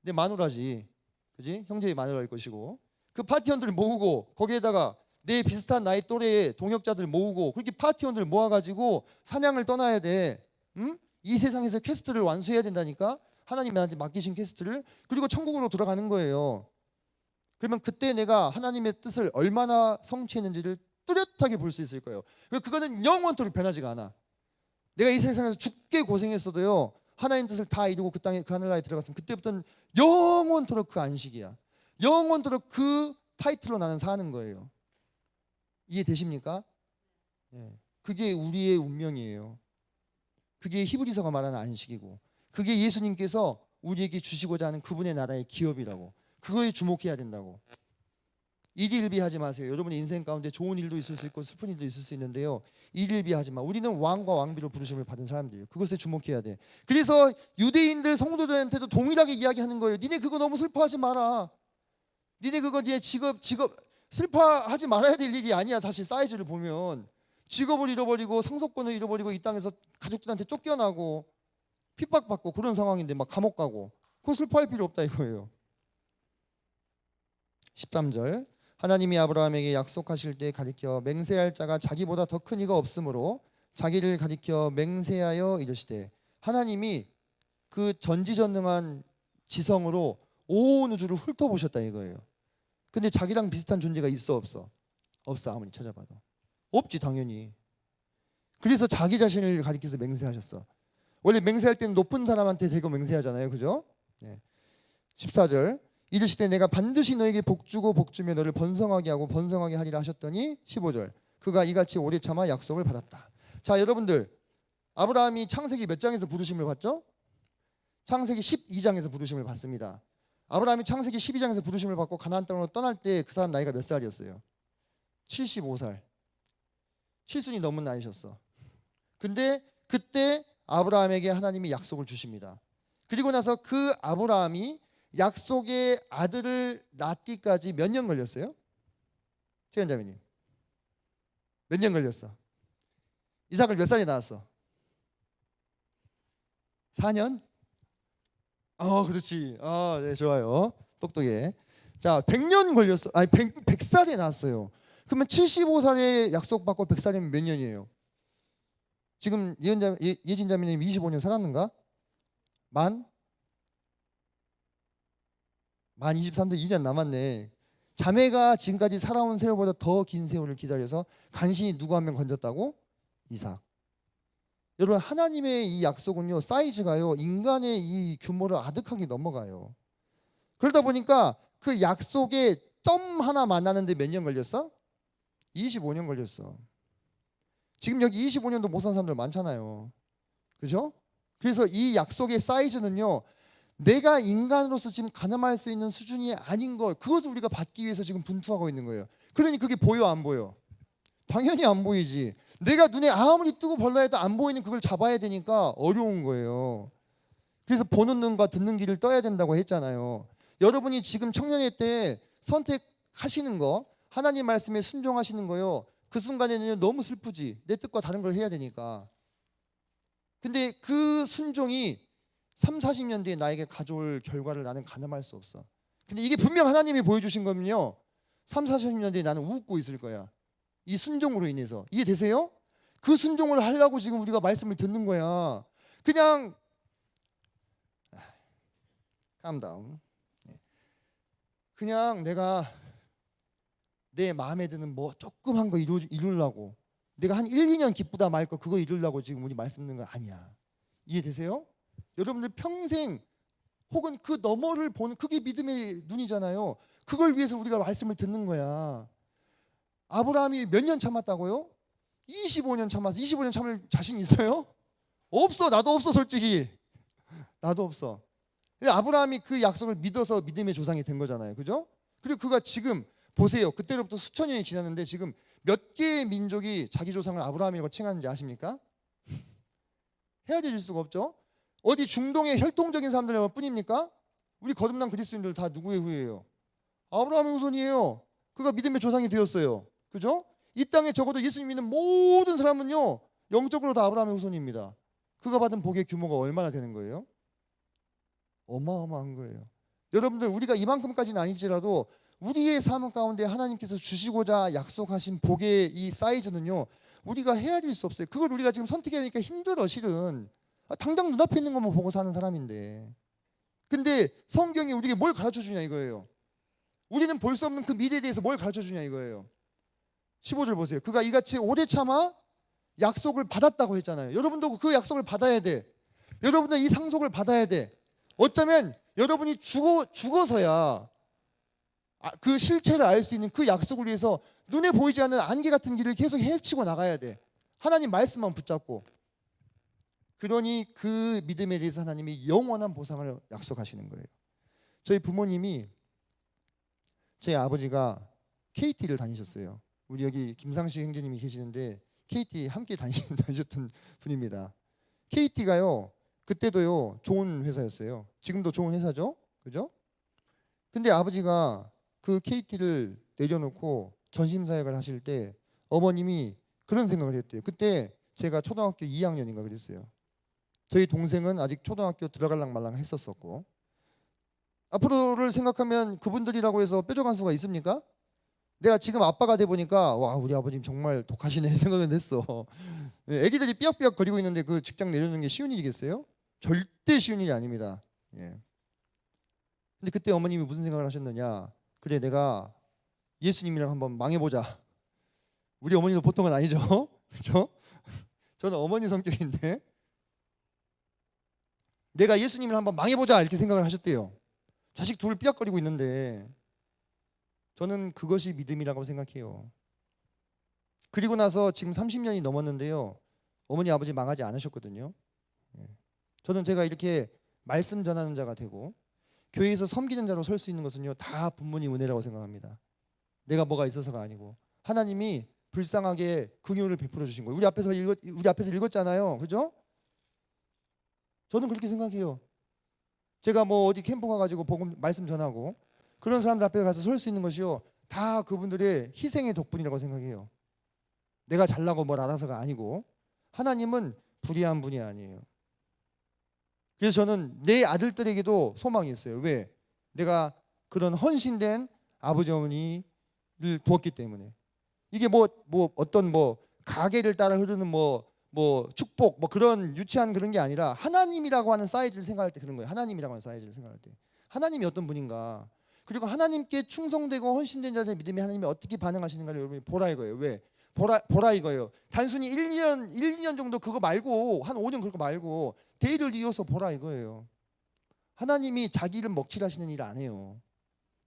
내 마누라지. 그지? 형제의 마누라일 것이고. 그 파티원들을 모으고 거기에다가 내 비슷한 나이 또래의 동역자들 모으고 그렇게 파티원들 모아가지고 사냥을 떠나야 돼. 응? 이 세상에서 퀘스트를 완수해야 된다니까. 하나님이 나한테 맡기신 퀘스트를. 그리고 천국으로 돌아가는 거예요. 그러면 그때 내가 하나님의 뜻을 얼마나 성취했는지를 뚜렷하게 볼 수 있을 거예요. 그거는 영원토록 변하지가 않아. 내가 이 세상에서 죽게 고생했어도요. 하나님 뜻을 다 이루고 그 땅에 그 하늘나라에 들어갔으면 그때부터는 영원토록 그 안식이야. 영원토록 그 타이틀로 나는 사는 거예요. 이해되십니까? 예. 그게 우리의 운명이에요. 그게 히브리서가 말하는 안식이고 그게 예수님께서 우리에게 주시고자 하는 그분의 나라의 기업이라고. 그거에 주목해야 된다고. 일일비하지 마세요. 여러분의 인생 가운데 좋은 일도 있을 수 있고 슬픈 일도 있을 수 있는데요. 일일비하지 마. 우리는 왕과 왕비로 부르심을 받은 사람들이에요. 그것에 주목해야 돼. 그래서 유대인들 성도들한테도 동일하게 이야기하는 거예요. 니네 그거 너무 슬퍼하지 마라. 니네 그거 네 직업 슬퍼하지 말아야 될 일이 아니야. 사실 사이즈를 보면 직업을 잃어버리고 상속권을 잃어버리고 이 땅에서 가족들한테 쫓겨나고 핍박받고 그런 상황인데 막 감옥 가고 그거 슬퍼할 필요 없다 이거예요. 13절 하나님이 아브라함에게 약속하실 때 가리켜 맹세할 자가 자기보다 더 큰 이가 없으므로 자기를 가리켜 맹세하여 이르시되 하나님이 그 전지전능한 지성으로 온 우주를 훑어보셨다 이거예요. 근데 자기랑 비슷한 존재가 있어 없어? 없어. 아무리 찾아봐도 없지 당연히. 그래서 자기 자신을 가리켜서 맹세하셨어. 원래 맹세할 때는 높은 사람한테 대고 맹세하잖아요. 그죠? 네. 14절 이르시되 내가 반드시 너에게 복주고 복주며 너를 번성하게 하고 번성하게 하리라 하셨더니 15절 그가 이같이 오래 참아 약속을 받았다. 자 여러분들 아브라함이 창세기 몇 장에서 부르심을 받죠? 창세기 12장에서 부르심을 받습니다. 아브라함이 창세기 12장에서 부르심을 받고 가나안 땅으로 떠날 때 그 사람 나이가 몇 살이었어요? 75살. 칠순이 넘은 나이셨어. 근데 그때 아브라함에게 하나님이 약속을 주십니다. 그리고 나서 그 아브라함이 약속의 아들을 낳기까지 몇 년 걸렸어요? 최현자매님 몇 년 걸렸어? 이삭을 몇 살에 낳았어? 4년? 그렇지. 네, 좋아요. 똑똑해. 자, 100년 걸렸어. 아니, 100살에 낳았어요. 그러면 75살에 약속받고 100살이면 몇 년이에요? 지금 예진자매님 25년 살았는가? 만 23세 2년 남았네. 자매가 지금까지 살아온 세월보다 더 긴 세월을 기다려서 간신히 누구 한 명 건졌다고? 이삭. 여러분 하나님의 이 약속은요 사이즈가요 인간의 이 규모를 아득하게 넘어가요. 그러다 보니까 그 약속의 점 하나 만나는데 몇 년 걸렸어? 25년 걸렸어. 지금 여기 25년도 못 산 사람들 많잖아요. 그죠? 그래서 이 약속의 사이즈는요 내가 인간으로서 지금 가늠할 수 있는 수준이 아닌 것, 그것을 우리가 받기 위해서 지금 분투하고 있는 거예요. 그러니 그게 보여 안 보여? 당연히 안 보이지. 내가 눈에 아무리 뜨고 벌라 해도 안 보이는 그걸 잡아야 되니까 어려운 거예요. 그래서 보는 눈과 듣는 귀를 떠야 된다고 했잖아요. 여러분이 지금 청년회 때 선택하시는 거, 하나님 말씀에 순종하시는 거요, 그 순간에는 너무 슬프지. 내 뜻과 다른 걸 해야 되니까. 근데 그 순종이 3, 40년 뒤에 나에게 가져올 결과를 나는 가늠할 수 없어. 근데 이게 분명 하나님이 보여주신 거면요, 3, 40년 뒤에 나는 웃고 있을 거야. 이 순종으로 인해서. 이해되세요? 그 순종을 하려고 지금 우리가 말씀을 듣는 거야. 그냥 calm. 그냥 내가 내 마음에 드는 뭐 조그만 거 이루려고, 내가 한 1, 2년 기쁘다 말 거 그거 이루려고 지금 우리 말씀 듣는 거 아니야. 이해되세요? 여러분들 평생 혹은 그 너머를 보는, 그게 믿음의 눈이잖아요. 그걸 위해서 우리가 말씀을 듣는 거야. 아브라함이 몇 년 참았다고요? 25년 참았어. 25년 참을 자신 있어요? 없어. 나도 없어. 솔직히 나도 없어. 아브라함이 그 약속을 믿어서 믿음의 조상이 된 거잖아요. 그죠? 그리고 그가 지금 보세요. 그때로부터 수천 년이 지났는데 지금 몇 개의 민족이 자기 조상을 아브라함이라고 칭하는지 아십니까? 헤아려질 수가 없죠. 어디 중동의 혈통적인 사람들 뿐입니까? 우리 거듭난 그리스도인들 다 누구의 후예요? 아브라함의 후손이에요. 그가 믿음의 조상이 되었어요. 그죠? 이 땅에 적어도 예수님 믿는 모든 사람은요, 영적으로 다 아브라함의 후손입니다. 그가 받은 복의 규모가 얼마나 되는 거예요? 어마어마한 거예요. 여러분들, 우리가 이만큼까지는 아니지라도 우리의 삶 가운데 하나님께서 주시고자 약속하신 복의 이 사이즈는요, 우리가 헤아릴 수 없어요. 그걸 우리가 지금 선택해야 하니까 힘들어. 실은 당장 눈앞에 있는 것만 보고 사는 사람인데. 근데 성경이 우리에게 뭘 가르쳐 주냐 이거예요. 우리는 볼 수 없는 그 미래에 대해서 뭘 가르쳐 주냐 이거예요. 15절 보세요. 그가 이같이 오래 참아 약속을 받았다고 했잖아요. 여러분도 그 약속을 받아야 돼. 여러분도 이 상속을 받아야 돼. 어쩌면 여러분이 죽어서야 그 실체를 알 수 있는 그 약속을 위해서 눈에 보이지 않는 안개 같은 길을 계속 헤치고 나가야 돼. 하나님 말씀만 붙잡고. 그러니 그 믿음에 대해서 하나님이 영원한 보상을 약속하시는 거예요. 저희 부모님이, 제 아버지가 KT를 다니셨어요. 우리 여기 김상식 형제님이 계시는데 KT 함께 다니셨던 분입니다. KT가요, 그때도요 좋은 회사였어요. 지금도 좋은 회사죠, 그죠? 근데 아버지가 그 KT를 내려놓고 전심사역을 하실 때 어머님이 그런 생각을 했대요. 그때 제가 초등학교 2학년인가 그랬어요. 저희 동생은 아직 초등학교 들어갈랑 말랑 했었었고, 앞으로를 생각하면 그분들이라고 해서 뾰족한 수가 있습니까? 내가 지금 아빠가 돼 보니까 와, 우리 아버님 정말 독하시네 생각은 했어. 애기들이 삐약삐약 거리고 있는데 그 직장 내려놓는 게 쉬운 일이겠어요? 절대 쉬운 일이 아닙니다. 예. 근데 그때 어머님이 무슨 생각을 하셨느냐? 그래, 내가 예수님이랑 한번 망해보자. 우리 어머니도 보통은 아니죠, 그렇죠? 저는 어머니 성격인데 내가 예수님을 한번 망해보자 이렇게 생각을 하셨대요. 자식 둘 삐약거리고 있는데. 저는 그것이 믿음이라고 생각해요. 그리고 나서 지금 30년이 넘었는데요, 어머니 아버지 망하지 않으셨거든요. 저는 제가 이렇게 말씀 전하는 자가 되고 교회에서 섬기는 자로 설 수 있는 것은요, 다 부모님 은혜라고 생각합니다. 내가 뭐가 있어서가 아니고 하나님이 불쌍하게 긍휼을 베풀어 주신 거예요. 우리 앞에서 읽었잖아요, 그죠? 저는 그렇게 생각해요. 제가 뭐 어디 캠프 가가지고 복음 말씀 전하고 그런 사람들 앞에 가서 설 수 있는 것이요, 다 그분들의 희생의 덕분이라고 생각해요. 내가 잘나고 뭘 알아서가 아니고 하나님은 불의한 분이 아니에요. 그래서 저는 내 아들들에게도 소망이 있어요. 왜? 내가 그런 헌신된 아버지 어머니를 두었기 때문에. 이게 뭐 어떤 가계를 따라 흐르는 축복 그런 유치한 그런 게 아니라 하나님이라고 하는 사이즈를 생각할 때 그런 거예요. 하나님이라고 하는 사이즈를 생각할 때 하나님이 어떤 분인가, 그리고 하나님께 충성되고 헌신된 자들의 믿음에 하나님이 어떻게 반응하시는가를 여러분이 보라 이거예요. 왜? 보라 이거예요. 단순히 1년 정도 그거 말고 한 5년 그거 말고 대의를 이어서 보라 이거예요. 하나님이 자기 이름 먹칠하시는 일 안 해요.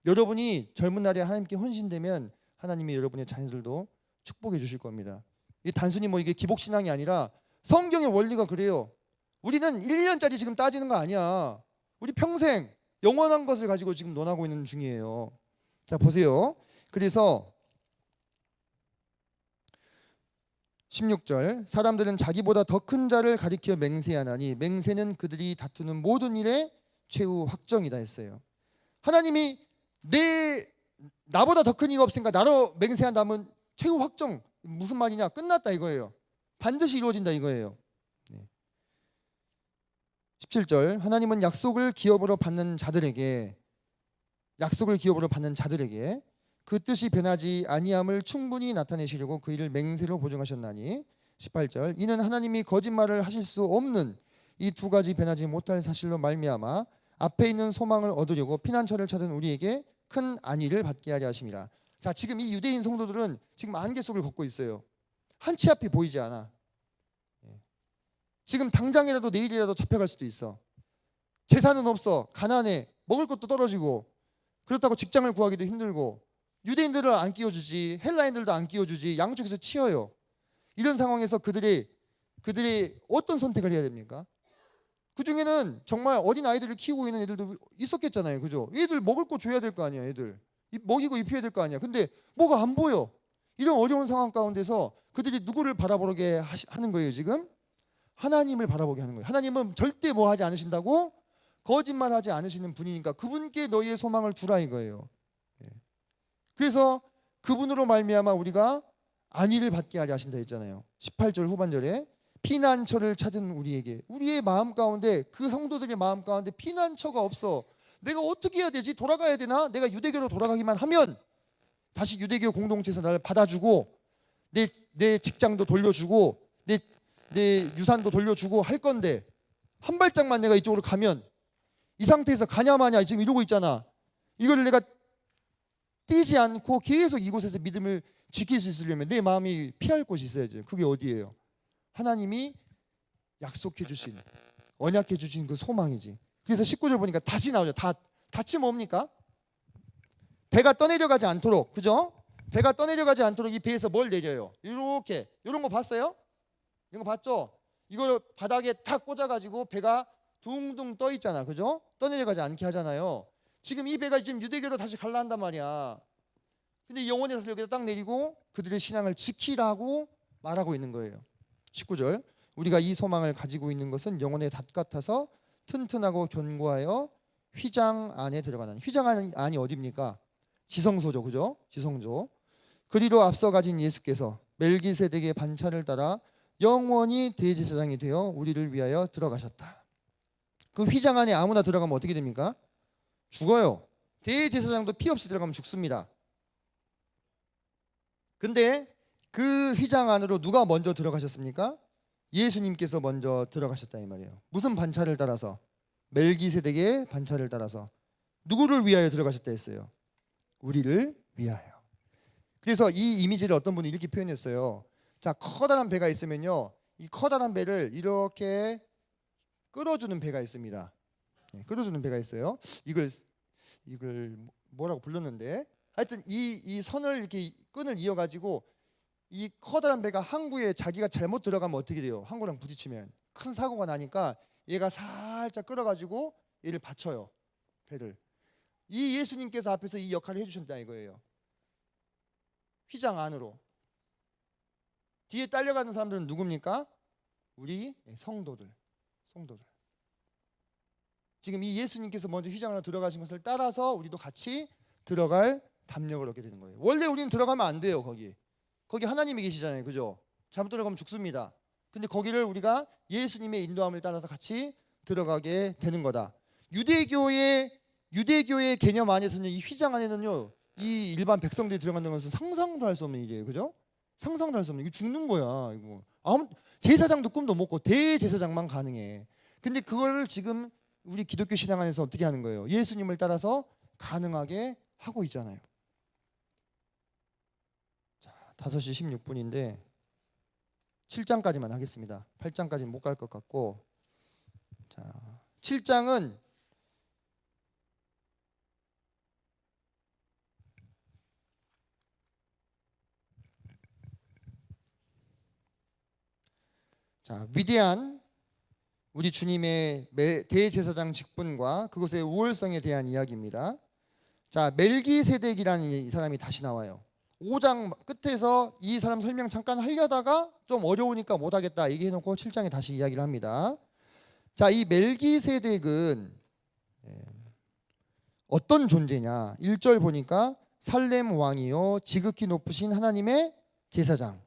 여러분이 젊은 날에 하나님께 헌신되면 하나님이 여러분의 자녀들도 축복해 주실 겁니다. 이게 단순히 이게 기복신앙이 아니라 성경의 원리가 그래요. 우리는 1년짜리 지금 따지는 거 아니야. 우리 평생 영원한 것을 가지고 지금 논하고 있는 중이에요. 자, 보세요. 그래서 16절, 사람들은 자기보다 더 큰 자를 가리켜 맹세하나니 맹세는 그들이 다투는 모든 일의 최후 확정이다 했어요. 하나님이 나보다 더 큰 이가 없으니까 나로 맹세한다면 최후 확정, 무슨 말이냐, 끝났다 이거예요. 반드시 이루어진다 이거예요. 17절, 하나님은 약속을 기업으로 받는 자들에게 그 뜻이 변하지 아니함을 충분히 나타내시려고 그 일을 맹세로 보증하셨나니. 18절, 이는 하나님이 거짓말을 하실 수 없는 이 두 가지 변하지 못할 사실로 말미암아 앞에 있는 소망을 얻으려고 피난처를 찾은 우리에게 큰 안위를 받게 하려 하심이라. 자, 지금 이 유대인 성도들은 지금 안개 속을 걷고 있어요. 한치 앞이 보이지 않아. 지금 당장이라도 내일이라도 잡혀갈 수도 있어. 재산은 없어. 가난해. 먹을 것도 떨어지고. 그렇다고 직장을 구하기도 힘들고. 유대인들을 안 끼워주지, 헬라인들도 안 끼워주지, 양쪽에서 치여요. 이런 상황에서 그들이 어떤 선택을 해야 됩니까? 그 중에는 정말 어린 아이들을 키우고 있는 애들도 있었겠잖아요, 그죠? 애들 먹을 거 줘야 될 거 아니야, 애들 먹이고 입혀야 될 거 아니야. 근데 뭐가 안 보여. 이런 어려운 상황 가운데서 그들이 누구를 바라보게 하는 거예요, 지금? 하나님을 바라보게 하는 거예요. 하나님은 절대 뭐 하지 않으신다고? 거짓말하지 않으시는 분이니까 그분께 너희의 소망을 두라 이거예요. 그래서 그분으로 말미암아 우리가 안위를 받게 하려 하신다 했잖아요. 18절 후반절에 피난처를 찾은 우리에게, 우리의 마음 가운데, 그 성도들의 마음 가운데 피난처가 없어. 내가 어떻게 해야 되지? 돌아가야 되나? 내가 유대교로 돌아가기만 하면 다시 유대교 공동체에서 나를 받아주고 내 직장도 돌려주고 내 유산도 돌려주고 할 건데, 한 발짝만 내가 이쪽으로 가면 이 상태에서 가냐마냐 지금 이러고 있잖아. 이거를 내가 뛰지 않고 계속 이곳에서 믿음을 지킬 수 있으려면 내 마음이 피할 곳이 있어야죠. 그게 어디예요? 하나님이 약속해 주신, 언약해 주신 그 소망이지. 그래서 19절 보니까 다시 나오죠. 닷이 뭡니까? 배가 떠내려가지 않도록, 그죠? 배가 떠내려가지 않도록 이 배에서 뭘 내려요? 이렇게, 이런 거 봤어요? 이런 거 봤죠? 이걸 바닥에 탁 꽂아가지고 배가 둥둥 떠 있잖아, 그죠? 떠내려가지 않게 하잖아요. 지금 이 배가 지금 유대교로 다시 갈라 한단 말이야. 근데 영혼에서 여기다 딱 내리고 그들의 신앙을 지키라고 말하고 있는 거예요. 19절, 우리가 이 소망을 가지고 있는 것은 영혼의 닷 같아서 튼튼하고 견고하여 휘장 안에 들어가는. 휘장 안이 어디입니까? 지성소죠, 그죠? 지성소. 그리로 앞서 가진 예수께서 멜기세덱의 반차를 따라 영원히 대제사장이 되어 우리를 위하여 들어가셨다. 그 휘장 안에 아무나 들어가면 어떻게 됩니까? 죽어요. 대제사장도 피 없이 들어가면 죽습니다. 근데 그 휘장 안으로 누가 먼저 들어가셨습니까? 예수님께서 먼저 들어가셨다 이 말이에요. 무슨 반차를 따라서? 멜기세덱의 반차를 따라서. 누구를 위하여 들어가셨다 했어요? 우리를 위하여. 그래서 이 이미지를 어떤 분이 이렇게 표현했어요. 자, 커다란 배가 있으면요, 이 커다란 배를 이렇게 끌어주는 배가 있습니다. 끌어주는 배가 있어요. 이걸 뭐라고 불렀는데, 하여튼 이 선을 이렇게 끈을 이어가지고 이 커다란 배가 항구에 자기가 잘못 들어가면 어떻게 돼요? 항구랑 부딪히면 큰 사고가 나니까 얘가 살짝 끌어가지고 얘를 받쳐요, 배를. 이 예수님께서 앞에서 이 역할을 해주신다 이거예요. 휘장 안으로. 뒤에 딸려가는 사람들은 누굽니까? 우리 성도들. 지금 이 예수님께서 먼저 휘장으로 들어가신 것을 따라서 우리도 같이 들어갈 담력을 얻게 되는 거예요. 원래 우리는 들어가면 안 돼요. 거기 하나님이 계시잖아요, 그죠? 잘못 들어가면 죽습니다. 근데 거기를 우리가 예수님의 인도함을 따라서 같이 들어가게 되는 거다. 유대교의 개념 안에서는, 이 휘장 안에는요, 이 일반 백성들이 들어가는 것은 상상도 할 수 없는 일이에요, 그죠? 상상도 할 수 없는, 이거 죽는 거야 이거. 제사장도 꿈도 못 꿔. 대제사장만 가능해. 근데 그걸 지금 우리 기독교 신앙 안에서 어떻게 하는 거예요? 예수님을 따라서 가능하게 하고 있잖아요. 자, 5시 16분인데 7장까지만 하겠습니다. 8장까지는 못 갈 것 같고. 자, 7장은 위대한 우리 주님의 대제사장 직분과 그것의 우월성에 대한 이야기입니다. 자, 멜기세덱이라는 이 사람이 다시 나와요. 5장 끝에서 이 사람 설명 잠깐 하려다가 좀 어려우니까 못하겠다 얘기해놓고 7장에 다시 이야기를 합니다. 자, 이 멜기세덱은 어떤 존재냐? 1절 보니까 살렘 왕이요 지극히 높으신 하나님의 제사장,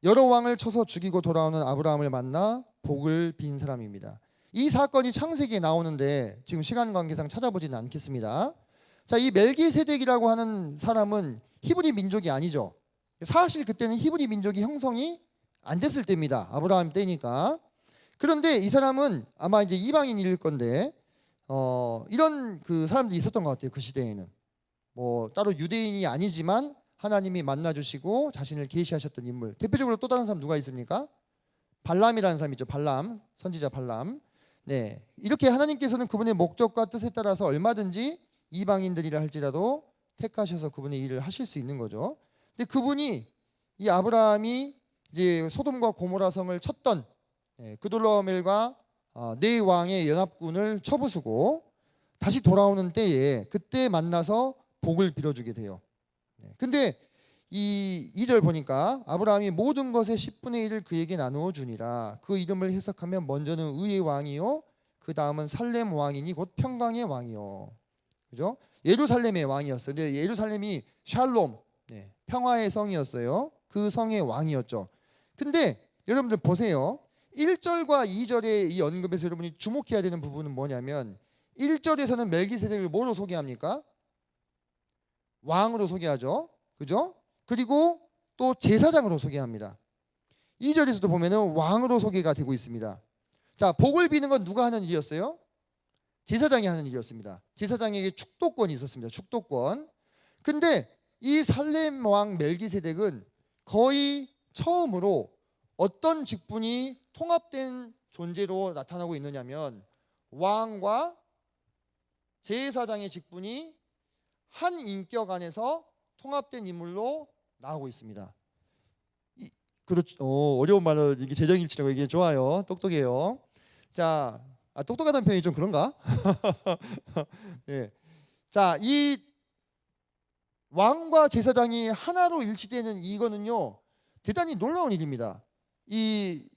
여러 왕을 쳐서 죽이고 돌아오는 아브라함을 만나 복을 빈 사람입니다. 이 사건이 창세기에 나오는데 지금 시간 관계상 찾아보지는 않겠습니다. 자, 이 멜기세덱이라고 하는 사람은 히브리 민족이 아니죠. 사실 그때는 히브리 민족이 형성이 안 됐을 때입니다. 아브라함 때니까. 그런데 이 사람은 아마 이제 이방인일 건데 이런 그 사람들이 있었던 것 같아요. 그 시대에는 뭐 따로 유대인이 아니지만 하나님이 만나주시고 자신을 계시하셨던 인물. 대표적으로 또 다른 사람 누가 있습니까? 발람이라는 사람이 있죠. 발람, 선지자 발람. 네, 이렇게 하나님께서는 그분의 목적과 뜻에 따라서 얼마든지 이방인들이라 할지라도 택하셔서 그분의 일을 하실 수 있는 거죠. 근데 그분이 이 아브라함이 이제 소돔과 고모라 성을 쳤던 그돌라오멜과 네 왕의 연합군을 쳐부수고 다시 돌아오는 때에 그때 만나서 복을 빌어주게 돼요. 근데 이 2절 보니까 아브라함이 모든 것의 10분의 1을 그에게 나누어 주니라. 그 이름을 해석하면 먼저는 의의 왕이요 그 다음은 살렘 왕이니 곧 평강의 왕이요. 그죠? 예루살렘의 왕이었어요. 근데 예루살렘이 샬롬, 평화의 성이었어요. 그 성의 왕이었죠. 근데 여러분들 보세요. 1절과 2절의 이 언급에서 여러분이 주목해야 되는 부분은 뭐냐면 1절에서는 멜기세덱을 뭐로 소개합니까? 왕으로 소개하죠. 그죠? 그리고 또 제사장으로 소개합니다. 2절에서도 보면은 왕으로 소개가 되고 있습니다. 자, 복을 비는 건 누가 하는 일이었어요? 제사장이 하는 일이었습니다. 제사장에게 축도권이 있었습니다. 축도권. 근데 이 살렘 왕 멜기세덱은 거의 처음으로 어떤 직분이 통합된 존재로 나타나고 있느냐면 왕과 제사장의 직분이 한 인격 안에서 통합된 인물로 나오고 있습니다. 그렇죠. 어려운 말로 이게 재정일치라고 얘기해 좋아요. 똑똑해요. 자, 똑똑하다는 표현이 좀 그런가? 네. 자, 이 왕과 제사장이 하나로 일치되는 이거는요 대단히 놀라운 일입니다. 이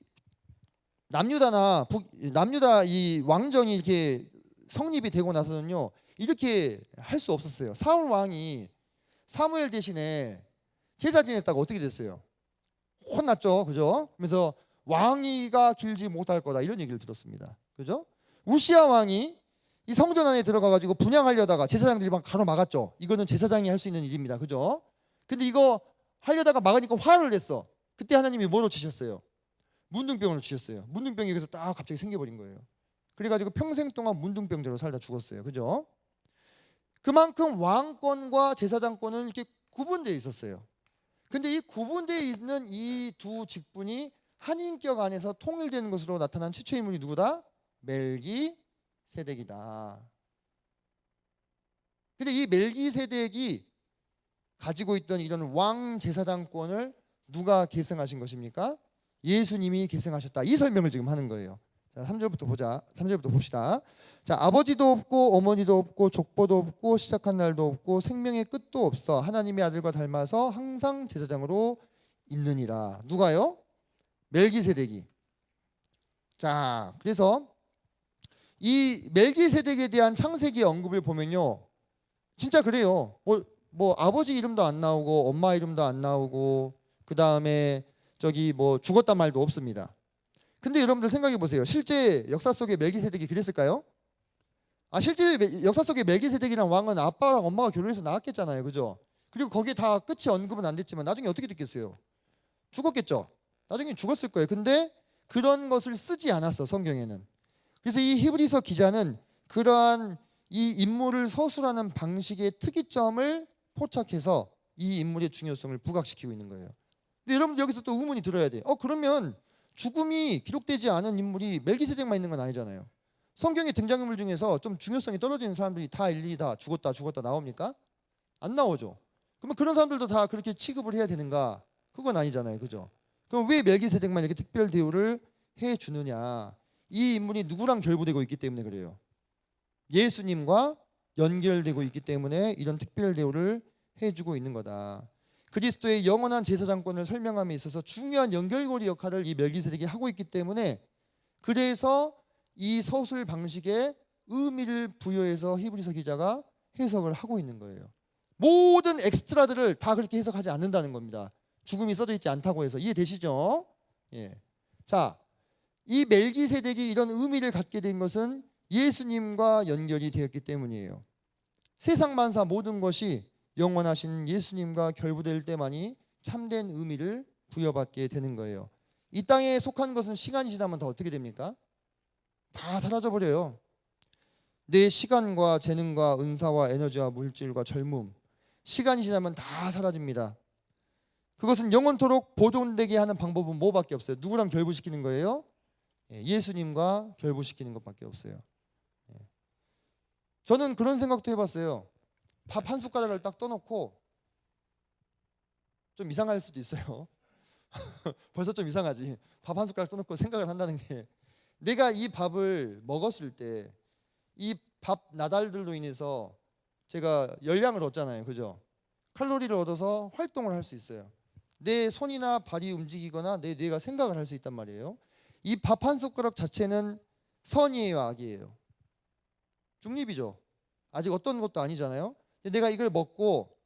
남유다 이 왕정이 이렇게 성립이 되고 나서는요 이렇게 할 수 없었어요. 사울 왕이 사무엘 대신에 제사 지냈다가 어떻게 됐어요? 혼났죠, 그죠? 그래서 왕위가 길지 못할 거다 이런 얘기를 들었습니다. 그죠? 우시야 왕이 이 성전 안에 들어가가지고 분향하려다가 제사장들이 막 가로막았죠. 이거는 제사장이 할 수 있는 일입니다. 그죠? 근데 이거 하려다가 막으니까 화를 냈어. 그때 하나님이 뭐로 치셨어요? 문둥병으로 치셨어요. 문둥병이 여기서 딱 갑자기 생겨버린 거예요. 그래가지고 평생 동안 문둥병자로 살다 죽었어요. 그죠? 그만큼 왕권과 제사장권은 이렇게 구분되어 있었어요. 근데 이 구분되어 있는 이 두 직분이 한 인격 안에서 통일되는 것으로 나타난 최초의 인물이 누구다? 멜기세덱이다. 근데 이 멜기세덱이 가지고 있던 이런 왕 제사장권을 누가 계승하신 것입니까? 예수님이 계승하셨다. 이 설명을 지금 하는 거예요. 자, 3절부터 보자. 3절부터 봅시다. 자, 아버지도 없고 어머니도 없고 족보도 없고 시작한 날도 없고 생명의 끝도 없어 하나님의 아들과 닮아서 항상 제사장으로 있느니라. 누가요? 멜기세덱이. 자, 그래서 이 멜기세덱에 대한 창세기 언급을 보면요 진짜 그래요. 뭐 아버지 이름도 안 나오고 엄마 이름도 안 나오고 그 다음에 저기 뭐 죽었단 말도 없습니다. 근데 여러분들 생각해 보세요. 실제 역사 속에 멜기세덱이 그랬을까요? 실제 역사 속에 멜기세덱이란 왕은 아빠랑 엄마가 결혼해서 낳았겠잖아요. 그죠? 그리고 거기에 다 끝이 언급은 안 됐지만 나중에 어떻게 됐겠어요? 죽었겠죠. 나중에 죽었을 거예요. 근데 그런 것을 쓰지 않았어, 성경에는. 그래서 이 히브리서 기자는 그러한 이 인물을 서술하는 방식의 특이점을 포착해서 이 인물의 중요성을 부각시키고 있는 거예요. 근데 여러분 여기서 또 의문이 들어야 돼. 그러면 죽음이 기록되지 않은 인물이 멜기세덱만 있는 건 아니잖아요. 성경의 등장인물 중에서 좀 중요성이 떨어지는 사람들이 다 일일이 다 죽었다 나옵니까? 안 나오죠. 그러면 그런 사람들도 다 그렇게 취급을 해야 되는가? 그건 아니잖아요. 그죠? 그럼 왜 멜기세덱만 이렇게 특별 대우를 해 주느냐? 이 인물이 누구랑 결부되고 있기 때문에 그래요. 예수님과 연결되고 있기 때문에 이런 특별 대우를 해주고 있는 거다. 그리스도의 영원한 제사장권을 설명함에 있어서 중요한 연결고리 역할을 이 멜기세덱이 하고 있기 때문에, 그래서 이 서술 방식에 의미를 부여해서 히브리서 기자가 해석을 하고 있는 거예요. 모든 엑스트라들을 다 그렇게 해석하지 않는다는 겁니다. 죽음이 써져 있지 않다고 해서. 이해되시죠? 예. 자, 이 멜기세덱이 이런 의미를 갖게 된 것은 예수님과 연결이 되었기 때문이에요. 세상 만사 모든 것이 영원하신 예수님과 결부될 때만이 참된 의미를 부여받게 되는 거예요. 이 땅에 속한 것은 시간이 지나면 다 어떻게 됩니까? 다 사라져 버려요. 내 시간과 재능과 은사와 에너지와 물질과 젊음, 시간이 지나면 다 사라집니다. 그것은 영원토록 보존되게 하는 방법은 뭐밖에 없어요? 누구랑 결부시키는 거예요? 예수님과 결부시키는 것밖에 없어요. 저는 그런 생각도 해봤어요. 밥 한 숟가락을 딱 떠놓고, 좀 이상할 수도 있어요. 벌써 좀 이상하지. 밥 한 숟가락 떠놓고 생각을 한다는 게, 내가 이 밥을 먹었을 때 이 밥 나달들로 인해서 제가 열량을 얻잖아요. 그죠? 칼로리를 얻어서 활동을 할 수 있어요. 내 손이나 발이 움직이거나 내 뇌가 생각을 할 수 있단 말이에요. 이 밥 한 숟가락 자체는 선이에요, 악이에요? 중립이죠. 아직 어떤 것도 아니잖아요. 근데 내가 이걸 먹고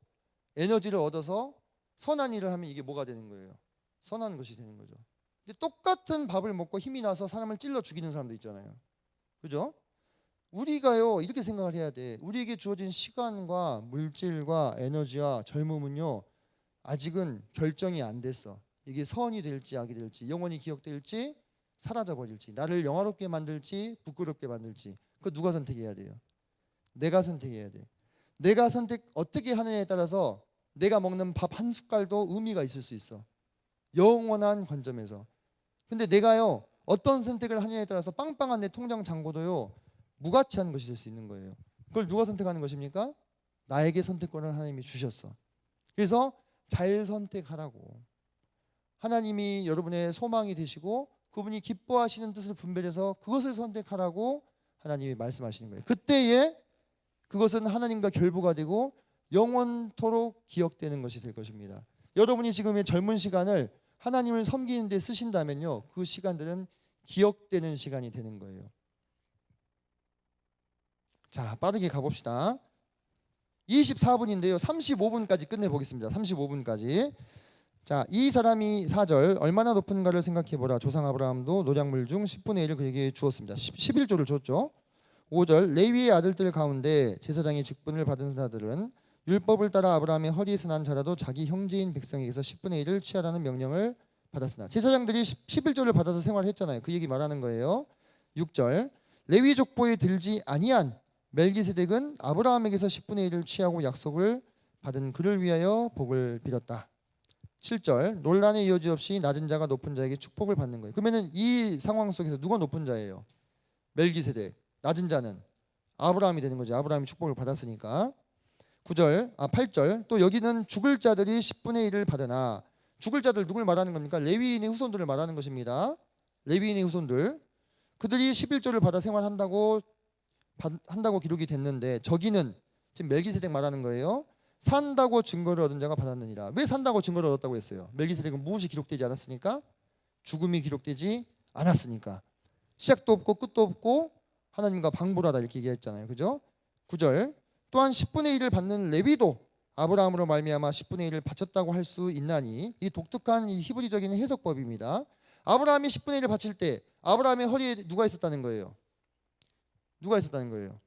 에너지를 얻어서 선한 일을 하면 이게 뭐가 되는 거예요? 선한 것이 되는 거죠. 근데 똑같은 밥을 먹고 힘이 나서 사람을 찔러 죽이는 사람도 있잖아요. 그죠? 우리가요, 이렇게 생각을 해야 돼. 우리에게 주어진 시간과 물질과 에너지와 젊음은요, 아직은 결정이 안 됐어. 이게 선이 될지 악이 될지, 영원히 기억될지 사라져 버릴지, 나를 영화롭게 만들지 부끄럽게 만들지, 그거 누가 선택해야 돼요? 내가 선택해야 돼. 내가 선택 어떻게 하느냐에 따라서 내가 먹는 밥 한 숟갈도 의미가 있을 수 있어. 영원한 관점에서. 근데 내가요, 어떤 선택을 하느냐에 따라서 빵빵한 내 통장 잔고도요, 무가치한 것이 될 수 있는 거예요. 그걸 누가 선택하는 것입니까? 나에게 선택권을 하나님이 주셨어. 그래서 잘 선택하라고. 하나님이 여러분의 소망이 되시고 그분이 기뻐하시는 뜻을 분별해서 그것을 선택하라고 하나님이 말씀하시는 거예요. 그때에 그것은 하나님과 결부가 되고 영원토록 기억되는 것이 될 것입니다. 여러분이 지금의 젊은 시간을 하나님을 섬기는 데 쓰신다면요, 그 시간들은 기억되는 시간이 되는 거예요. 자, 빠르게 가봅시다. 24분인데요 35분까지 끝내보겠습니다. 35분까지. 자, 이 사람이 4절 얼마나 높은가를 생각해보라. 조상 아브라함도 노량물 중 10분의 1을 그에게 주었습니다. 11조를 줬죠. 5절 레위의 아들들 가운데 제사장의 직분을 받은 자들은 율법을 따라 아브라함의 허리에서 난 자라도 자기 형제인 백성에게서 10분의 1을 취하라는 명령을 받았으나, 제사장들이 11조를 받아서 생활했잖아요. 그 얘기 말하는 거예요. 6절 레위 족보에 들지 아니한 멜기세덱은 아브라함에게서 10분의 1을 취하고 약속을 받은 그를 위하여 복을 빌었다. 7절 논란의 여지 없이 낮은 자가 높은 자에게 축복을 받는 거예요. 그러면은 이 상황 속에서 누가 높은 자예요? 멜기세덱. 낮은 자는 아브라함이 되는 거죠. 아브라함이 축복을 받았으니까. 8절 또 여기는 죽을 자들이 10분의 1을 받으나, 죽을 자들 누굴 말하는 겁니까? 레위인의 후손들을 말하는 것입니다. 레위인의 후손들. 그들이 11조를 받아 생활한다고 기록이 됐는데, 저기는 지금 멜기세덱 말하는 거예요. 산다고 증거를 얻은 자가 받았느니라. 왜 산다고 증거를 얻었다고 했어요? 멜기세덱은 무엇이 기록되지 않았으니까? 죽음이 기록되지 않았으니까. 시작도 없고 끝도 없고 하나님과 방불하다 이렇게 얘기했잖아요. 그죠? 9절 또한 10분의 1을 받는 레위도 아브라함으로 말미암아 10분의 1을 바쳤다고 할 수 있나니, 이 독특한 이 히브리적인 해석법입니다. 아브라함이 10분의 1을 바칠 때 아브라함의 허리에 누가 있었다는 거예요? 누가 있었다는 거예요?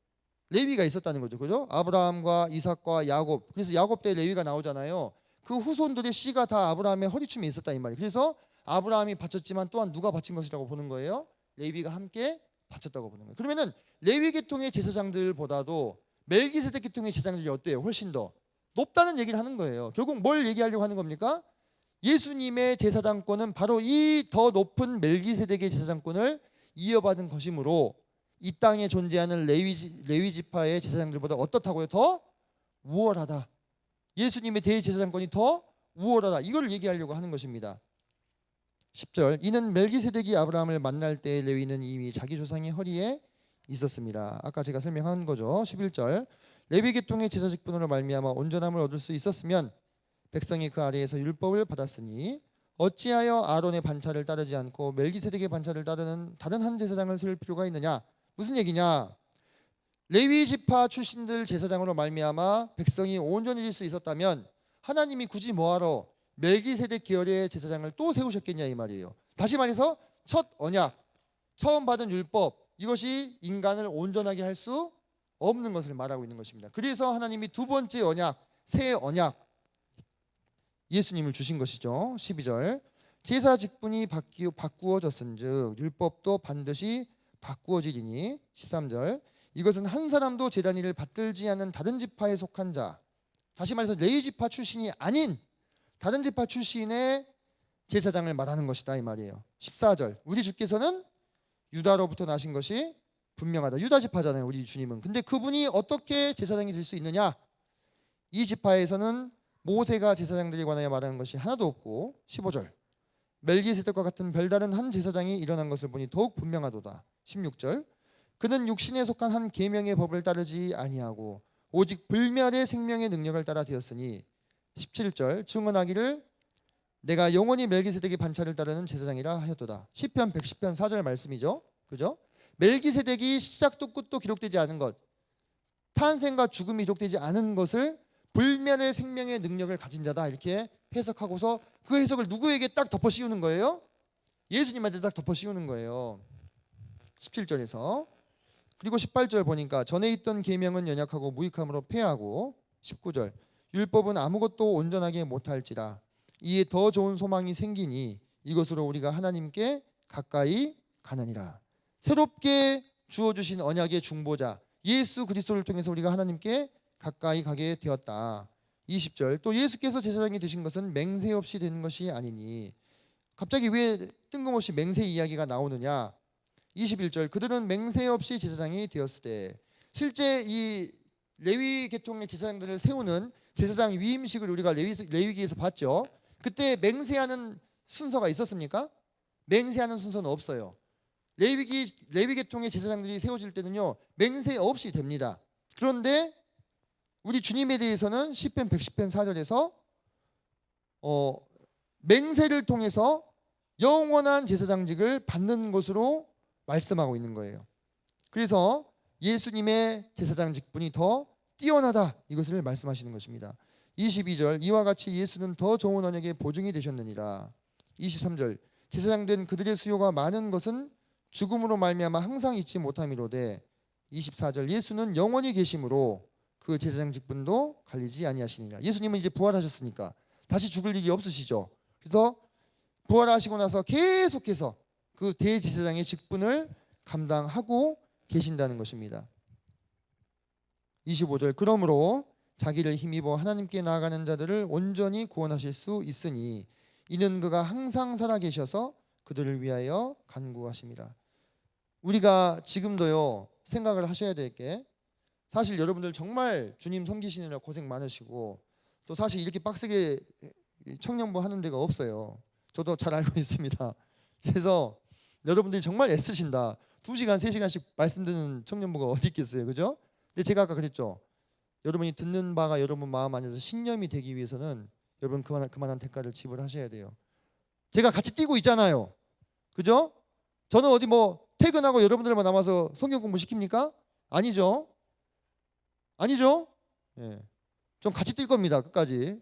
레위가 있었다는 거죠. 그죠? 아브라함과 이삭과 야곱. 그래서 야곱 때 레위가 나오잖아요. 그 후손들의 씨가 다 아브라함의 허리춤에 있었다 이 말이에요. 그래서 아브라함이 바쳤지만 또한 누가 바친 것이라고 보는 거예요? 레위가 함께 바쳤다고 보는 거예요. 그러면은 레위 계통의 제사장들보다도 멜기세덱 계통의 제사장들이 어때요? 훨씬 더 높다는 얘기를 하는 거예요. 결국 뭘 얘기하려고 하는 겁니까? 예수님의 제사장권은 바로 이 더 높은 멜기세덱의 제사장권을 이어받은 것이므로 이 땅에 존재하는 레위 지파의 제사장들보다 어떻다고요? 더 우월하다. 예수님의 대제사장권이 더 우월하다. 이걸 얘기하려고 하는 것입니다. 10절 이는 멜기세덱이 아브라함을 만날 때 레위는 이미 자기 조상의 허리에 있었습니다. 아까 제가 설명한 거죠. 11절 레위 계통의 제사 직분으로 말미암아 온전함을 얻을 수 있었으면 백성이 그 아래에서 율법을 받았으니 어찌하여 아론의 반차를 따르지 않고 멜기세덱의 반차를 따르는 다른 한 제사장을 세울 필요가 있느냐? 무슨 얘기냐? 레위 지파 출신들 제사장으로 말미암아 백성이 온전해질 수 있었다면 하나님이 굳이 뭐하러 멜기세덱 계열의 제사장을 또 세우셨겠냐 이 말이에요. 다시 말해서 첫 언약, 처음 받은 율법 이것이 인간을 온전하게 할 수 없는 것을 말하고 있는 것입니다. 그래서 하나님이 두 번째 언약, 새 언약 예수님을 주신 것이죠. 12절 제사 직분이 바꾸어졌은즉 율법도 반드시 바꾸어지리니 13절 이것은 한 사람도 제단 일을 받들지 않는 다른 지파에 속한 자 다시 말해서 레위 지파 출신이 아닌 다른 지파 출신의 제사장을 말하는 것이다 이 말이에요. 14절 우리 주께서는 유다로부터 나신 것이 분명하다. 유다 지파잖아요 우리 주님은. 근데 그분이 어떻게 제사장이 될 수 있느냐? 이 지파에서는 모세가 제사장들에 관하여 말하는 것이 하나도 없고 15절 멜기세덱과 같은 별다른 한 제사장이 일어난 것을 보니 더욱 분명하도다. 16절 그는 육신에 속한 한 계명의 법을 따르지 아니하고 오직 불멸의 생명의 능력을 따라 되었으니 17절 증언하기를 내가 영원히 멜기세덱의 반차를 따르는 제사장이라 하였도다. 시편 110편 4절 말씀이죠. 그죠? 멜기세덱이 시작도 끝도 기록되지 않은 것 탄생과 죽음이 기록되지 않은 것을 불멸의 생명의 능력을 가진 자다 이렇게 해석하고서 그 해석을 누구에게 딱 덮어 씌우는 거예요? 예수님한테 딱 덮어 씌우는 거예요. 17절에서 그리고 18절 보니까 전에 있던 계명은 연약하고 무익함으로 폐하고 19절 율법은 아무것도 온전하게 못할지라 이에 더 좋은 소망이 생기니 이것으로 우리가 하나님께 가까이 가느니라. 새롭게 주어주신 언약의 중보자 예수 그리스도를 통해서 우리가 하나님께 가까이 가게 되었다. 20절 또 예수께서 제사장이 되신 것은 맹세 없이 된 것이 아니니 갑자기 왜 뜬금없이 맹세 이야기가 나오느냐? 21절 그들은 맹세 없이 제사장이 되었을 때 실제 이 레위 계통의 제사장들을 세우는 제사장 위임식을 우리가 레위기에서 봤죠. 그때 맹세하는 순서가 있었습니까? 맹세하는 순서는 없어요. 레위 계통의 제사장들이 세워질 때는요 맹세 없이 됩니다. 그런데 우리 주님에 대해서는 시편 110편 4절에서 맹세를 통해서 영원한 제사장직을 받는 것으로 말씀하고 있는 거예요. 그래서 예수님의 제사장 직분이 더 뛰어나다 이것을 말씀하시는 것입니다. 22절 이와 같이 예수는 더 좋은 언약의 보증이 되셨느니라. 23절 제사장 된 그들의 수요가 많은 것은 죽음으로 말미암아 항상 잊지 못함이로되 24절 예수는 영원히 계심으로 그 제사장 직분도 갈리지 아니하시니라. 예수님은 이제 부활하셨으니까 다시 죽을 일이 없으시죠. 그래서 부활하시고 나서 계속해서 그 대제사장의 직분을 감당하고 계신다는 것입니다. 25절 그러므로 자기를 힘입어 하나님께 나아가는 자들을 온전히 구원하실 수 있으니 이는 그가 항상 살아계셔서 그들을 위하여 간구하십니다. 우리가 지금도요 생각을 하셔야 될 게 사실 여러분들 정말 주님 섬기시느라 고생 많으시고 또 사실 이렇게 빡세게 청년부 하는 데가 없어요. 저도 잘 알고 있습니다. 그래서 여러분들이 정말 애쓰신다. 2시간 3시간씩 말씀 듣는 청년부가 어디 있겠어요. 그죠? 근데 제가 아까 그랬죠. 여러분이 듣는 바가 여러분 마음 안에서 신념이 되기 위해서는 여러분 그만한 대가를 지불하셔야 돼요. 제가 같이 뛰고 있잖아요. 그죠? 저는 어디 뭐 퇴근하고 여러분들만 남아서 성경 공부 시킵니까? 아니죠. 아니죠? 예. 좀 같이 뛸 겁니다. 끝까지.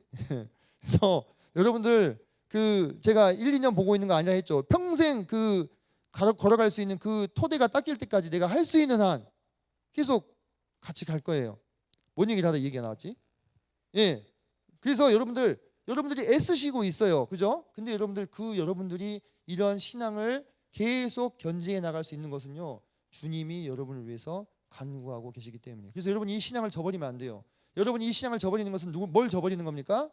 그래서 여러분들 그 제가 1, 2년 보고 있는 거 아니라 했죠. 평생 그 걸어갈 수 있는 그 토대가 닦일 때까지 내가 할 수 있는 한 계속 같이 갈 거예요. 뭔 얘기를 하다 이 얘기가 나왔지? 예. 그래서 여러분들이 애쓰시고 있어요. 그죠? 근데 여러분들이 이런 신앙을 계속 견지해 나갈 수 있는 것은요. 주님이 여러분을 위해서 간구하고 계시기 때문에. 그래서 여러분이 이 신앙을 저버리면 안 돼요. 여러분이 이 신앙을 저버리는 것은 뭘 저버리는 겁니까?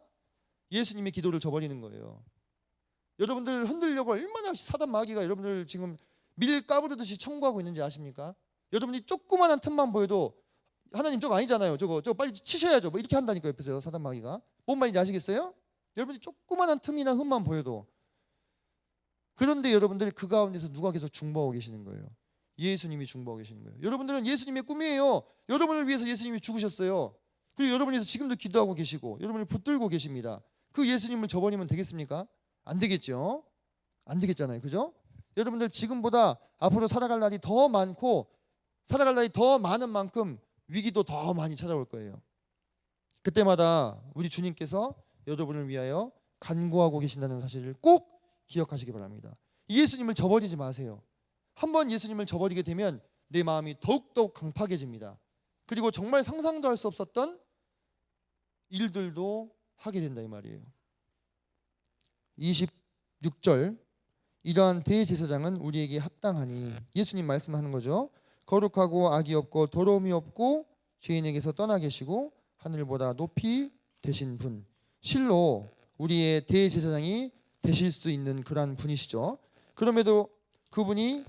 예수님의 기도를 저버리는 거예요. 여러분들 흔들려고 얼마나 사단 마귀가 여러분들 지금 밀 까부르듯이 청구하고 있는지 아십니까? 여러분이 조그만한 틈만 보여도 하나님 저거 아니잖아요. 저거 빨리 치셔야죠. 뭐 이렇게 한다니까 옆에서 사단 마귀가. 뭔 말인지 아시겠어요? 여러분이 조그만한 틈이나 흠만 보여도 그런데 여러분들 그 가운데서 누가 계속 중보하고 계시는 거예요? 예수님이 중보하고 계시는 거예요. 여러분들은 예수님의 꿈이에요. 여러분을 위해서 예수님이 죽으셨어요. 그리고 여러분이 지금도 기도하고 계시고 여러분을 붙들고 계십니다. 그 예수님을 저버리면 되겠습니까? 안 되겠죠. 안 되겠잖아요. 그죠? 여러분들 지금보다 앞으로 살아갈 날이 더 많고 살아갈 날이 더 많은 만큼 위기도 더 많이 찾아올 거예요. 그때마다 우리 주님께서 여러분을 위하여 간구하고 계신다는 사실을 꼭 기억하시기 바랍니다. 예수님을 저버리지 마세요. 한번 예수님을 저버리게 되면 내 마음이 더욱더욱 강팍해집니다. 그리고 정말 상상도 할 수 없었던 일들도 하게 된다 이 말이에요. 26절 이러한 대제사장은 우리에게 합당하니 예수님 말씀하는 거죠. 거룩하고 악이 없고 더러움이 없고 죄인에게서 떠나 계시고 하늘보다 높이 되신 분, 실로 우리의 대제사장이 되실 수 있는 그러한 분이시죠. 그럼에도 그분이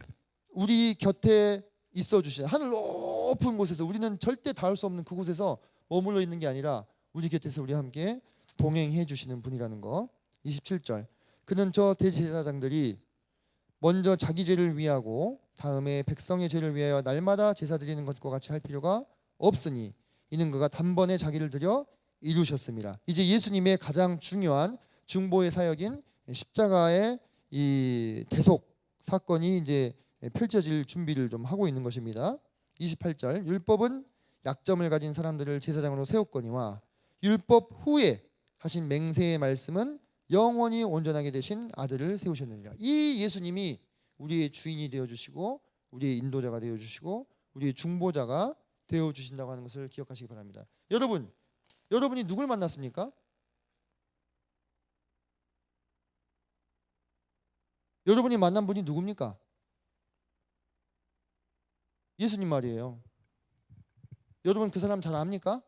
우리 곁에 있어 주신 하늘 높은 곳에서 우리는 절대 닿을 수 없는 그곳에서 머물러 있는 게 아니라 우리 곁에서 우리와 함께 동행해 주시는 분이라는 거. 27절 그는 저 대제사장들이 먼저 자기 죄를 위하고 다음에 백성의 죄를 위하여 날마다 제사 드리는 것과 같이 할 필요가 없으니 이는 그가 단번에 자기를 들여 이루셨습니다. 이제 예수님의 가장 중요한 중보의 사역인 십자가의 이 대속 사건이 이제 펼쳐질 준비를 좀 하고 있는 것입니다. 28절 율법은 약점을 가진 사람들을 제사장으로 세웠거니와 율법 후에 하신 맹세의 말씀은 영원히 온전하게 되신 아들을 세우셨느니라. 이 예수님이 우리의 주인이 되어주시고 우리의 인도자가 되어주시고 우리의 중보자가 되어주신다고 하는 것을 기억하시기 바랍니다. 여러분이 누굴 만났습니까? 여러분이 만난 분이 누굽니까? 예수님 말이에요. 여러분 그 사람 잘 압니까?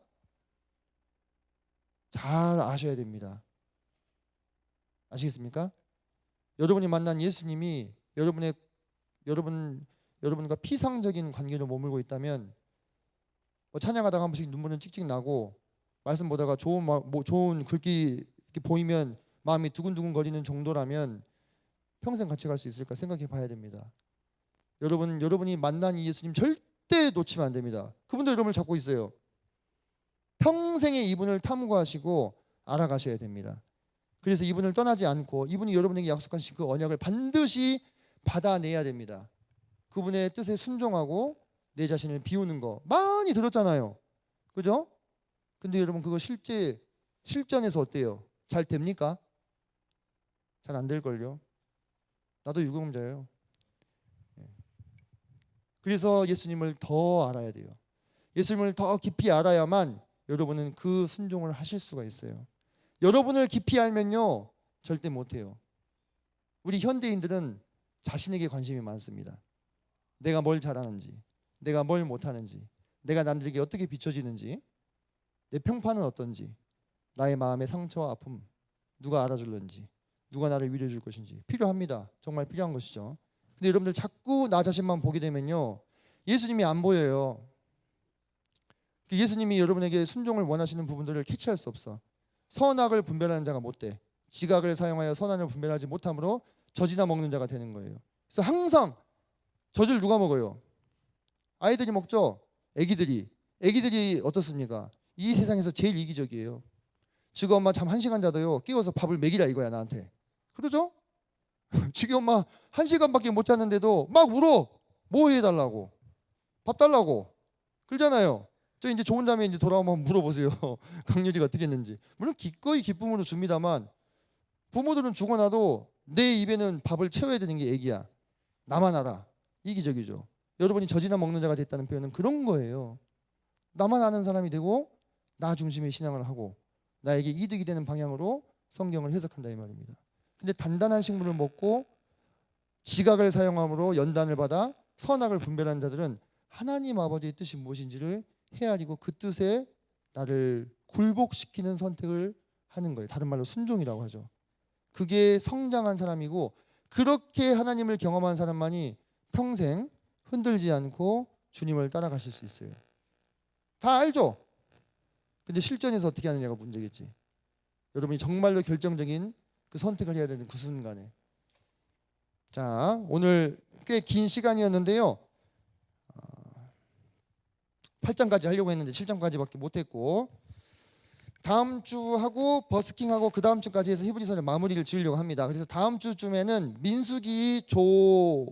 잘 아셔야 됩니다. 아시겠습니까? 여러분이 만난 예수님이 여러분과 피상적인 관계로 머물고 있다면 찬양하다가 한 번씩 눈물은 찍찍 나고 말씀 보다가 좋은 글귀 보이면 마음이 두근두근 거리는 정도라면 평생 같이 갈 수 있을까 생각해 봐야 됩니다. 여러분이 만난 이 예수님 절대 놓치면 안 됩니다. 그분도 여러분을 잡고 있어요. 평생의 이분을 탐구하시고 알아가셔야 됩니다. 그래서 이분을 떠나지 않고 이분이 여러분에게 약속하신 그 언약을 반드시 받아내야 됩니다. 그분의 뜻에 순종하고 내 자신을 비우는 거 많이 들었잖아요. 그죠? 근데 여러분 그거 실전에서 어때요? 잘 됩니까? 잘 안 될걸요. 나도 유경험자예요. 그래서 예수님을 더 알아야 돼요. 예수님을 더 깊이 알아야만 여러분은 그 순종을 하실 수가 있어요. 여러분을 깊이 알면요 절대 못해요. 우리 현대인들은 자신에게 관심이 많습니다. 내가 뭘 잘하는지, 내가 뭘 못하는지, 내가 남들에게 어떻게 비춰지는지, 내 평판은 어떤지, 나의 마음의 상처와 아픔 누가 알아줄는지, 누가 나를 위로해 줄 것인지 필요합니다. 정말 필요한 것이죠. 근데 여러분들 자꾸 나 자신만 보게 되면요 예수님이 안 보여요. 예수님이 여러분에게 순종을 원하시는 부분들을 캐치할 수 없어. 선악을 분별하는 자가 못 돼. 지각을 사용하여 선악을 분별하지 못함으로 젖이나 먹는 자가 되는 거예요. 그래서 항상 젖을 누가 먹어요? 아이들이 먹죠. 애기들이 어떻습니까? 이 세상에서 제일 이기적이에요. 지금 엄마 잠 1시간 자도요 깨워서 밥을 먹이라 이거야 나한테. 그러죠? 지금 엄마 1시간밖에 못 잤는데도 막 울어. 뭐 해달라고? 밥 달라고. 그러잖아요. 저 이제 좋은 잠에 이제 돌아오면 물어보세요. 강렬이가 어떻게 했는지. 물론 기꺼이 기쁨으로 줍니다만 부모들은 죽어나도 내 입에는 밥을 채워야 되는 게 애기야. 나만 알아. 이기적이죠. 여러분이 젖이나 먹는 자가 됐다는 표현은 그런 거예요. 나만 아는 사람이 되고 나 중심의 신앙을 하고 나에게 이득이 되는 방향으로 성경을 해석한다 이 말입니다. 근데 단단한 식물을 먹고 지각을 사용함으로 연단을 받아 선악을 분별하는 자들은 하나님 아버지의 뜻이 무엇인지를 헤아리고 그 뜻에 나를 굴복시키는 선택을 하는 거예요. 다른 말로 순종이라고 하죠. 그게 성장한 사람이고 그렇게 하나님을 경험한 사람만이 평생 흔들지 않고 주님을 따라가실 수 있어요. 다 알죠? 근데 실전에서 어떻게 하느냐가 문제겠지. 여러분이 정말로 결정적인 그 선택을 해야 되는 그 순간에 자, 오늘 꽤 긴 시간이었는데요. 8장까지 하려고 했는데 7장까지밖에 못했고, 다음 주하고 버스킹하고 그 다음 주까지 해서 히브리서를 마무리를 지으려고 합니다. 그래서 다음 주쯤에는 민수기 조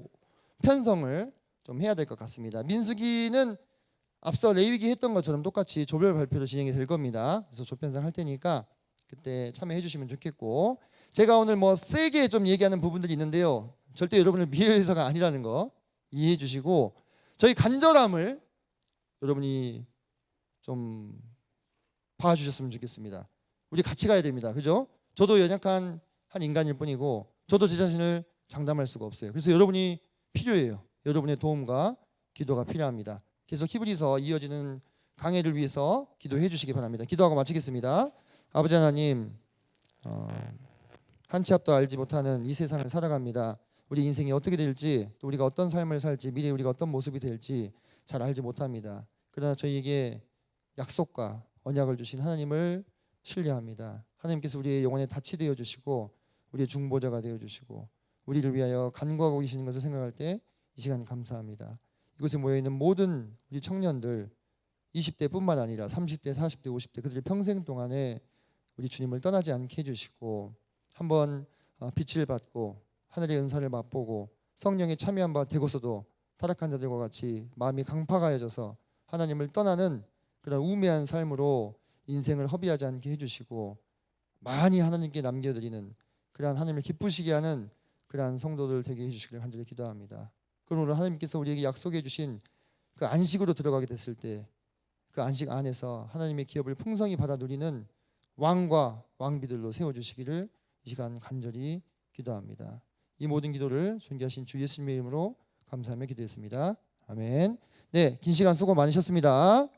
편성을 좀 해야 될 것 같습니다. 민수기는 앞서 레위기 했던 것처럼 똑같이 조별 발표로 진행이 될 겁니다. 그래서 조편성 할 테니까 그때 참여해 주시면 좋겠고, 제가 오늘 뭐 세게 좀 얘기하는 부분들이 있는데요, 절대 여러분을 위해서가 아니라는 거 이해해 주시고, 저희 간절함을 여러분이 좀 봐주셨으면 좋겠습니다. 우리 같이 가야 됩니다. 그죠? 저도 연약한 한 인간일 뿐이고, 저도 제 자신을 장담할 수가 없어요. 그래서 여러분이 필요해요. 여러분의 도움과 기도가 필요합니다. 계속 히브리서 이어지는 강해를 위해서 기도해 주시기 바랍니다. 기도하고 마치겠습니다. 아버지 하나님, 한 치 앞도 알지 못하는 이 세상을 살아갑니다. 우리 인생이 어떻게 될지, 또 우리가 어떤 삶을 살지, 미래에 우리가 어떤 모습이 될지 잘 알지 못합니다. 그러나 저희에게 약속과 언약을 주신 하나님을 신뢰합니다. 하나님께서 우리의 영혼에 닻이 되어 주시고, 우리의 중보자가 되어 주시고, 우리를 위하여 간구하고 계시는 것을 생각할 때 이 시간 감사합니다. 이곳에 모여 있는 모든 우리 청년들, 20대뿐만 아니라 30대, 40대, 50대 그들의 평생 동안에 우리 주님을 떠나지 않게 해주시고, 한번 빛을 받고 하늘의 은사를 맛보고 성령에 참여한 바 되고서도 타락한 자들과 같이 마음이 강팍하여져서 하나님을 떠나는 그런 우매한 삶으로 인생을 허비하지 않게 해주시고, 많이 하나님께 남겨드리는 그러한 하나님을 기쁘시게 하는 그러한 성도들 되게 해주시기를 간절히 기도합니다. 그러므로 하나님께서 우리에게 약속해 주신 그 안식으로 들어가게 됐을 때, 그 안식 안에서 하나님의 기업을 풍성히 받아 누리는 왕과 왕비들로 세워주시기를 이 시간 간절히 기도합니다. 이 모든 기도를 존귀하신 주 예수님의 이름으로 감사하며 기도했습니다. 아멘. 네, 긴 시간 수고 많으셨습니다.